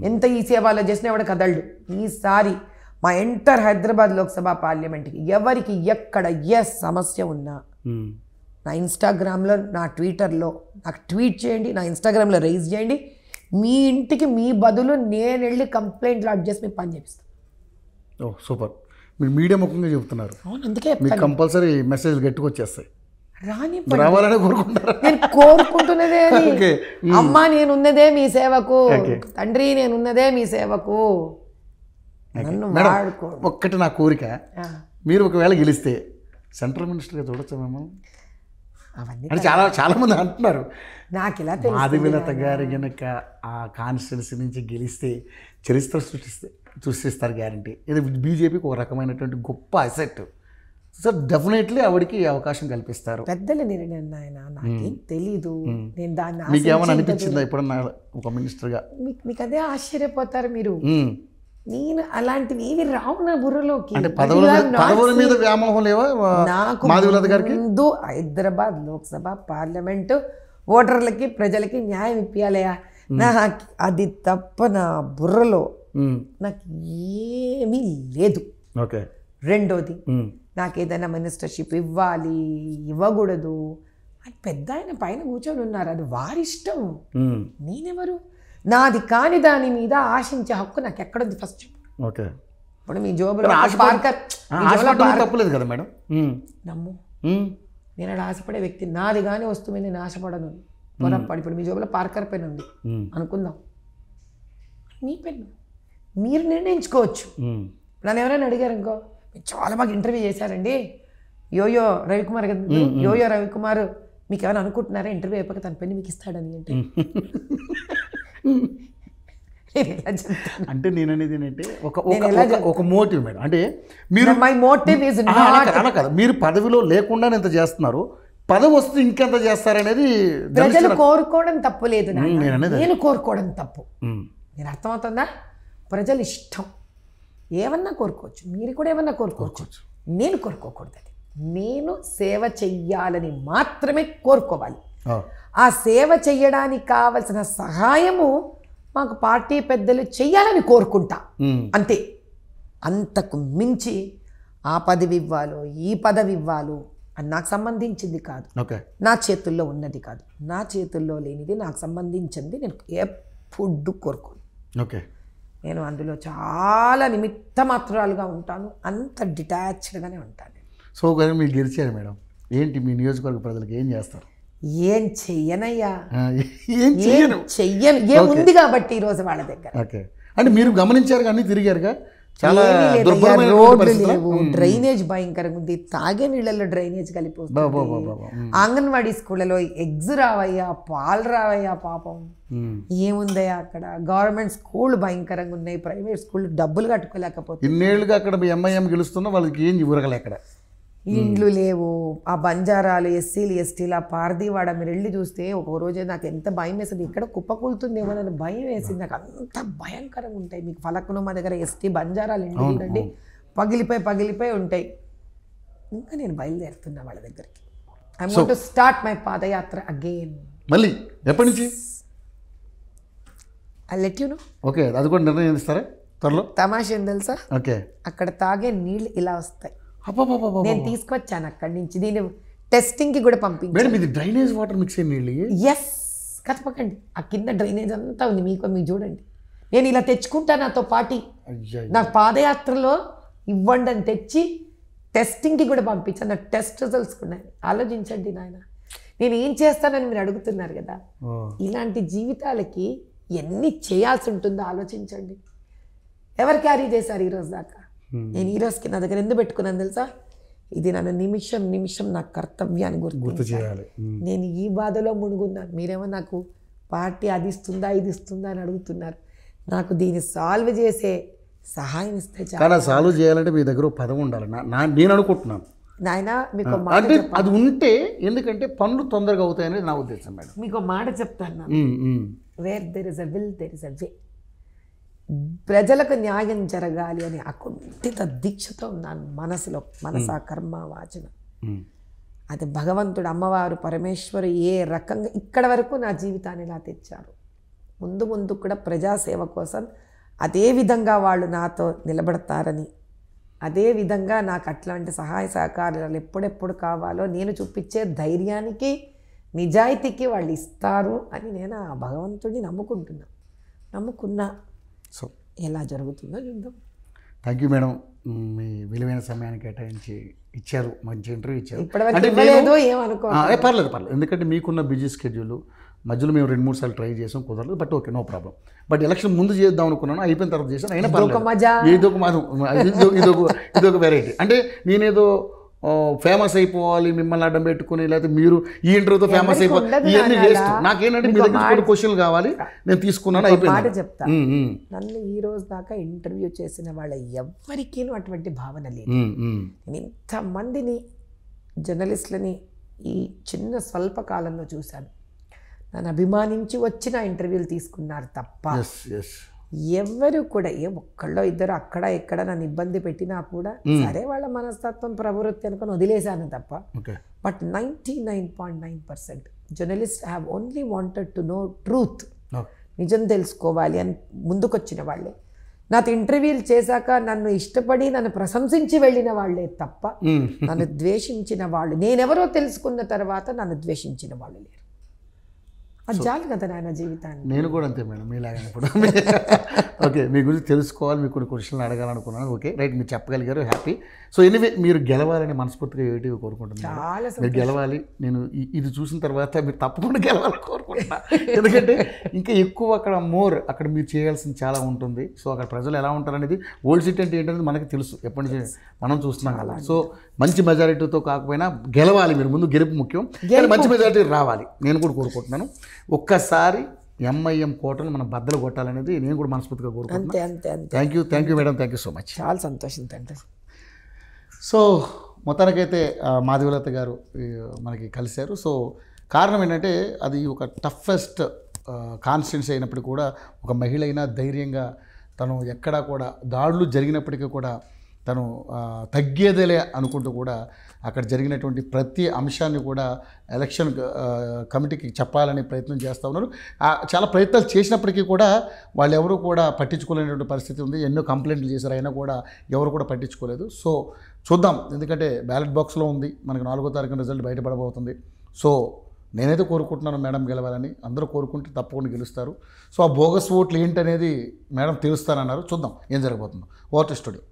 ఎంత ఈ సేవలో చేసినా ఎవడ కదలడు. ఈసారి మా ఎంటర్ హైదరాబాద్ లోక్సభ పార్లమెంట్కి ఎవరికి ఎక్కడ ఏ సమస్య ఉన్నా నా ఇన్స్టాగ్రామ్లో, నా ట్విట్టర్లో నాకు ట్వీట్ చేయండి, నా ఇన్స్టాగ్రామ్లో రైజ్ చేయండి. మీ ఇంటికి మీ బదులు నేను వెళ్ళి కంప్లైంట్ లాడ్జ్ చేసి మీకు పని చేపిస్తాను. ఓ సూపర్. మీరు మీడియా ముఖంగా చెబుతున్నారు. అవును, అందుకే మీకు కంపల్సరీ మెసేజ్ గట్టిగా వచ్చేస్తాయి. రావాలని కోరుకుంటారు. నేను కోరుకుంటున్నదే అమ్మా, నేనున్నదే మీ సేవకు, తండ్రి నేనున్నదే మీ సేవకు, నన్ను వాడుకో. ఒక్కటి నా కోరిక, మీరు ఒకవేళ గెలిస్తే సెంట్రల్ మినిస్టర్గా చూడొచ్చా మేము? అవన్నీ అంటే చాలా చాలా మంది అంటున్నారు. నాకు ఇలా మాధవీలత గారి కనుక ఆ కాన్స్టిట్యున్సీ నుంచి గెలిస్తే చరిత్ర సృష్టిస్తారు గ్యారంటీ. ఇది బీజేపీకి ఒక రకమైనటువంటి గొప్ప అసెట్. సో డెఫినెట్లీ ఆవిడకి అవకాశం కల్పిస్తారు. పెద్దల నిర్ణయం నాయన, నాకేం తెలీదు. నేను దాన్ని మీకు ఏమైనా అనిపించిందా ఎప్పుడన్నా ఒక మినిస్టర్గా? మీకు అదే ఆశ్చర్యపోతారు మీరు. నేను అలాంటివి ఏవి రావు నా బుర్రలోకి. అంటే పదవుల మీద వ్యామోహం లేవా నాకు? మాధవీలత గారికి ముందు హైదరాబాద్ లోక్సభ పార్లమెంటు ఓటర్లకి ప్రజలకి న్యాయం ఇప్పియాలయా, నాకు అది తప్ప నా బుర్రలో నాకు ఏమీ లేదు. ఓకే. రెండోది, నాకు ఏదైనా మినిస్టర్షిప్ ఇవ్వాలి ఇవ్వకూడదు అని పెద్ద ఆయన పైన కూర్చొని ఉన్నారు, అది వారిష్టం. నేనెవరు? నాది కాని దాని మీద ఆశించే హక్కు నాకు ఎక్కడుంది ఫస్ట్ చెప్పు. ఓకే. ఇప్పుడు మీ జోబులో తప్పలేదు కదా మేడం. నమ్ము, నేను అలా ఆశపడే వ్యక్తి. నాది కానీ వస్తువు నేను ఆశపడను. పొరపాటు ఇప్పుడు మీ జోబులో పార్కర్ పెన్ ఉంది అనుకుందాం, మీ పెన్ను మీరు నిర్ణయించుకోవచ్చు. నన్ను ఎవరైనా అడిగారు ఇంకో, చాలా బాగా ఇంటర్వ్యూ చేశారండి యోయో రవికుమార్ కదా, యోయో రవికుమార్ మీకు ఏమైనా అనుకుంటున్నారా ఇంటర్వ్యూ అయిపోక తన పెన్ను మీకు ఇస్తాడని అంటే అంటే నేను అనేది ఏంటంటే ఒక మోటివ్ మేడం. అంటే మీరు మై మోటివ్ ఇస్ అలా కదా, మీరు పదవిలో లేకుండా ఎంత చేస్తున్నారు, పదవి వస్తే ఇంకెంత చేస్తారనేది ప్రజలు కోరుకోవడం తప్పు లేదు, నేను కోరుకోవడం తప్పు. నేను అర్థమవుతుందా? ప్రజలు ఇష్టం ఏమన్నా కోరుకోవచ్చు, మీరు కూడా ఏమన్నా కోరుకోవచ్చు. నేను కోరుకోకూడదు. అది నేను సేవ చెయ్యాలని మాత్రమే కోరుకోవాలి. ఆ సేవ చెయ్యడానికి కావలసిన సహాయము మాకు పార్టీ పెద్దలు చెయ్యాలని కోరుకుంటా, అంతే. అంతకు మించి ఆ పదవి ఇవ్వాలో ఈ పదవి ఇవ్వాలో అది నాకు సంబంధించింది కాదు, నా చేతుల్లో ఉన్నది కాదు. నా చేతుల్లో లేనిది నాకు సంబంధించింది నేను ఎప్పుడు కోరుకోను. ఓకే. నేను అందులో చాలా నిమిత్త మాత్రాలుగా ఉంటాను, అంత డిటాచ్డ్గానే ఉంటాను. సో కానీ మీరు గెలిచారు మేడం, ఏంటి మీ నియోజకవర్గ ప్రజలకు ఏం చేస్తారు? ఏం చెయ్యనయ్యా, ఏం చెయ్యను. ఏముంది కాబట్టి ఈరోజు వాళ్ళ దగ్గర. ఓకే. అంటే మీరు గమనించారు కానీ తిరిగారుగా, చాలా రోడ్లు లేవు, డ్రైనేజ్ భయంకరంగా ఉంది, తాగే నీళ్ళల్లో డ్రైనేజ్ కలిపి, అంగన్వాడీ స్కూళ్ళలో ఎగ్స్ రావయ్యా, పాలు రావయ్యా, పాపం ఏముందయ్యా అక్కడ. గవర్నమెంట్ స్కూల్ భయంకరంగా ఉన్నాయి, ప్రైవేట్ స్కూల్ డబ్బులు కట్టుకోలేకపోతే. ఇన్నేళ్ళుగా అక్కడ ఎంఐఎం గెలుస్తున్నా వాళ్ళకి ఏం ఊరగలే, అక్కడ ఇండ్లు లేవు. ఆ బంజారాలు, ఎస్సీలు, ఎస్టీలు, ఆ పార్దీవాడ మీరు వెళ్ళి చూస్తే ఒక రోజే నాకు ఎంత భయం వేసింది, ఇక్కడ కుప్పకూలుతుందేమో అని భయం వేసింది నాకు. అంత భయంకరంగా ఉంటాయి. మీకు ఫలక్ను మా దగ్గర ఎస్టీ బంజారాలు ఇండ్లు చూడండి, పగిలిపోయి ఉంటాయి. ఇంకా నేను బయలుదేరుతున్నా వాళ్ళ దగ్గరికి. I want to start my padayatra again. మళ్ళీ ఎప్పటి నుంచి? I let you know. Okay. అది కూడా నిర్ణయం ఇస్తారా త్వరలో? తమాషా ఏం తెలుసా, ఓకే, అక్కడ తాగే నీళ్ళు ఇలా వస్తాయి. నేను తీసుకొచ్చాను అక్కడి నుంచి, దీన్ని టెస్టింగ్కి కూడా పంపించాను. ఇది డ్రైనేజ్ వాటర్ మిక్స్ అయిన నీళ్ళు. ఎస్, కథపకండి. ఆ కింద డ్రైనేజ్ అంతా ఉంది, మీకు చూడండి. నేను ఇలా తెచ్చుకుంటా నాతో పాటి, నా పాదయాత్రలో ఇవ్వండి అని తెచ్చి టెస్టింగ్కి కూడా పంపించాను. నా టెస్ట్ రిజల్ట్స్ ఉన్నాయి. ఆలోచించండి నాయన, నేను ఏం చేస్తానని మీరు అడుగుతున్నారు కదా. ఇలాంటి జీవితాలకి ఎన్ని చేయాల్సి ఉంటుందో ఆలోచించండి. ఎవరు క్యారీ చేశారు ఈరోజు దాకా? నేను ఈ రోజుకి నా దగ్గర ఎందుకు పెట్టుకున్నాను తెలుసా? ఇది నన్ను నిమిషం నిమిషం నా కర్తవ్యాన్ని గుర్తు చేయాలి. నేను ఈ బాధలో మునుగున్నాను. మీరేమో నాకు పార్టీ అది ఇస్తుందా ఇది ఇస్తుందా అని అడుగుతున్నారు. నాకు దీన్ని సాల్వ్ చేసే సహాయం ఇస్తే చాలా. సాల్వ్ చేయాలంటే మీ దగ్గర పదవి ఉండాలి, నేను అనుకుంటున్నాను. నాయన మీకు ఒక మాట అంటే అది ఉంటే ఎందుకంటే పనులు తొందరగా అవుతాయనేది నా ఉద్దేశం మేడం. మీకు ఒక మాట చెప్తాను, where there is a will there is a way. ప్రజలకు న్యాయం జరగాలి అని అకుంఠిత దీక్షతో ఉన్నాను మనసులో, మనసా కర్మ వాచన. అది భగవంతుడు, అమ్మవారు, పరమేశ్వరు ఏ రకంగా ఇక్కడ వరకు నా జీవితాన్ని ఇలా తెచ్చారు. ముందు ముందు కూడా ప్రజాసేవ కోసం అదే విధంగా వాళ్ళు నాతో నిలబడతారని, అదే విధంగా నాకు అట్లాంటి సహాయ సహకారాలు ఎప్పుడెప్పుడు కావాలో నేను చూపించే ధైర్యానికి, నిజాయితీకి వాళ్ళు ఇస్తారు అని నేను ఆ భగవంతుడిని నమ్ముకున్నా. సో ఎలా జరుగుతుందో చూద్దాం. థ్యాంక్ యూ మేడం, మీ విలువైన సమయాన్ని కేటాయించి ఇచ్చారు, మంచి ఇంటర్వ్యూ ఇచ్చారు. ఇప్పటివరకు ఇవ్వలేదు ఏమనుకో. పర్లేదు ఎందుకంటే మీకున్న బిజీ స్కెడ్యూల్ మధ్యలో మేము 2-3 సార్లు ట్రై చేసాం, కుదరలేదు. But okay, no problem. But election ముందు చేద్దాం అనుకున్నాను, అయిపోయిన తర్వాత చేశాను. అయినా ఇదొక వెరైటీ. అంటే నేనేదో ఫేమస్ అయిపోవాలి, మిమ్మల్ని అడ్డం పెట్టుకుని, లేకపోతే మీరు ఈ ఇంటర్వ్యూతో ఫేమస్ అయిపోవాలి, ఇవన్నీ చేస్తాం. నాకేంటంటే మీ దగ్గర క్వశ్చన్లు కావాలి, నేను తీసుకున్నాను, అయిపోయింది. చెప్తా, నన్ను ఈ రోజు దాకా ఇంటర్వ్యూ చేసిన వాళ్ళ ఎవ్వరికీ అటువంటి భావన లేదు. నేను ఇంతమందిని జర్నలిస్టులని ఈ చిన్న స్వల్ప కాలంలో చూశాను. నన్ను అభిమానించి వచ్చిన ఇంటర్వ్యూలు తీసుకున్నారు తప్ప ఎవరు కూడా ఒక్కళ్ళో ఇద్దరు అక్కడ ఇక్కడ నన్ను ఇబ్బంది పెట్టినా కూడా సరే వాళ్ళ మనస్తత్వం ప్రవృత్తి అనుకుని వదిలేశాను తప్ప. But 99.9% journalist have only wanted to know truth, నిజం తెలుసుకోవాలి అని ముందుకొచ్చిన వాళ్ళే. నాతో ఇంటర్వ్యూలు చేశాక నన్ను ఇష్టపడి నన్ను ప్రశంసించి వెళ్ళిన వాళ్ళే తప్ప నన్ను ద్వేషించిన వాళ్ళు, నేనెవరో తెలుసుకున్న తర్వాత నన్ను ద్వేషించిన వాళ్ళు లేరు. అది చాలు కదా నాయన జీవితాన్ని. నేను కూడా అంతే మేడం, మీలాగా. ఇప్పుడు ఓకే, మీ గురించి తెలుసుకోవాలి, మీకు కొన్ని క్వశ్చన్లు అడగాలనుకున్నాను. ఓకే రైట్, మీరు చెప్పగలిగారు, హ్యాపీ. సో ఎనీవే, మీరు గెలవాలని మనస్ఫూర్తిగా ఏటివి కోరుకుంటున్నాను. మీరు గెలవాలి. నేను ఇది చూసిన తర్వాత మీరు తప్పకుండా గెలవాలని కోరుకుంటున్నా. ఎందుకంటే ఇంకా ఎక్కువ అక్కడ మీరు చేయాల్సింది చాలా ఉంటుంది. సో అక్కడ ప్రజలు ఎలా ఉంటారనేది, ఓల్డ్ సిటీ అంటే ఏంటనేది మనకి తెలుసు, ఎప్పటి నుంచి మనం చూస్తున్నాం కదా. సో మంచి మెజారిటీతో కాకపోయినా గెలవాలి మీరు, ముందు గెలుపు ముఖ్యం, మంచి మెజారిటీ రావాలి నేను కూడా కోరుకుంటున్నాను. ఒక్కసారి ఎంఐఎం కోటను మనం బద్దలు కొట్టాలనేది నేను కూడా మనస్ఫూర్తిగా కోరుకుంటున్నాను. Thank you madam, thank you so much. చాలా సంతోషం తండ్రి. సో మొత్తానికైతే మాధవీలత గారు మనకి కలిశారు. సో కారణం ఏంటంటే అది ఒక టఫెస్ట్ కాన్స్టిట్యున్సీ అయినప్పటికీ కూడా ఒక మహిళ అయినా ధైర్యంగా తను ఎక్కడా కూడా దాడులు జరిగినప్పటికీ కూడా తను తగ్గేదేలే అనుకుంటూ కూడా అక్కడ జరిగినటువంటి ప్రతి అంశాన్ని కూడా ఎలక్షన్ కమిటీకి చెప్పాలని ప్రయత్నం చేస్తూ ఉన్నారు. చాలా ప్రయత్నాలు చేసినప్పటికీ కూడా వాళ్ళు ఎవరు కూడా పట్టించుకోలేనటువంటి పరిస్థితి ఉంది. ఎన్నో కంప్లైంట్లు చేశారు, అయినా కూడా ఎవరు కూడా పట్టించుకోలేదు. సో చూద్దాం, ఎందుకంటే బ్యాలెట్ బాక్స్లో ఉంది, మనకు 4వ తారీఖున రిజల్ట్ బయటపడబోతుంది. సో నేనైతే కోరుకుంటున్నాను మేడం గెలవాలని, అందరూ కోరుకుంటే తప్పకుండా గెలుస్తారు. సో ఆ బోగస్ ఓట్లు ఏంటనేది మేడం తెలుస్తానన్నారు, చూద్దాం ఏం జరగబోతుందో. Over to studio.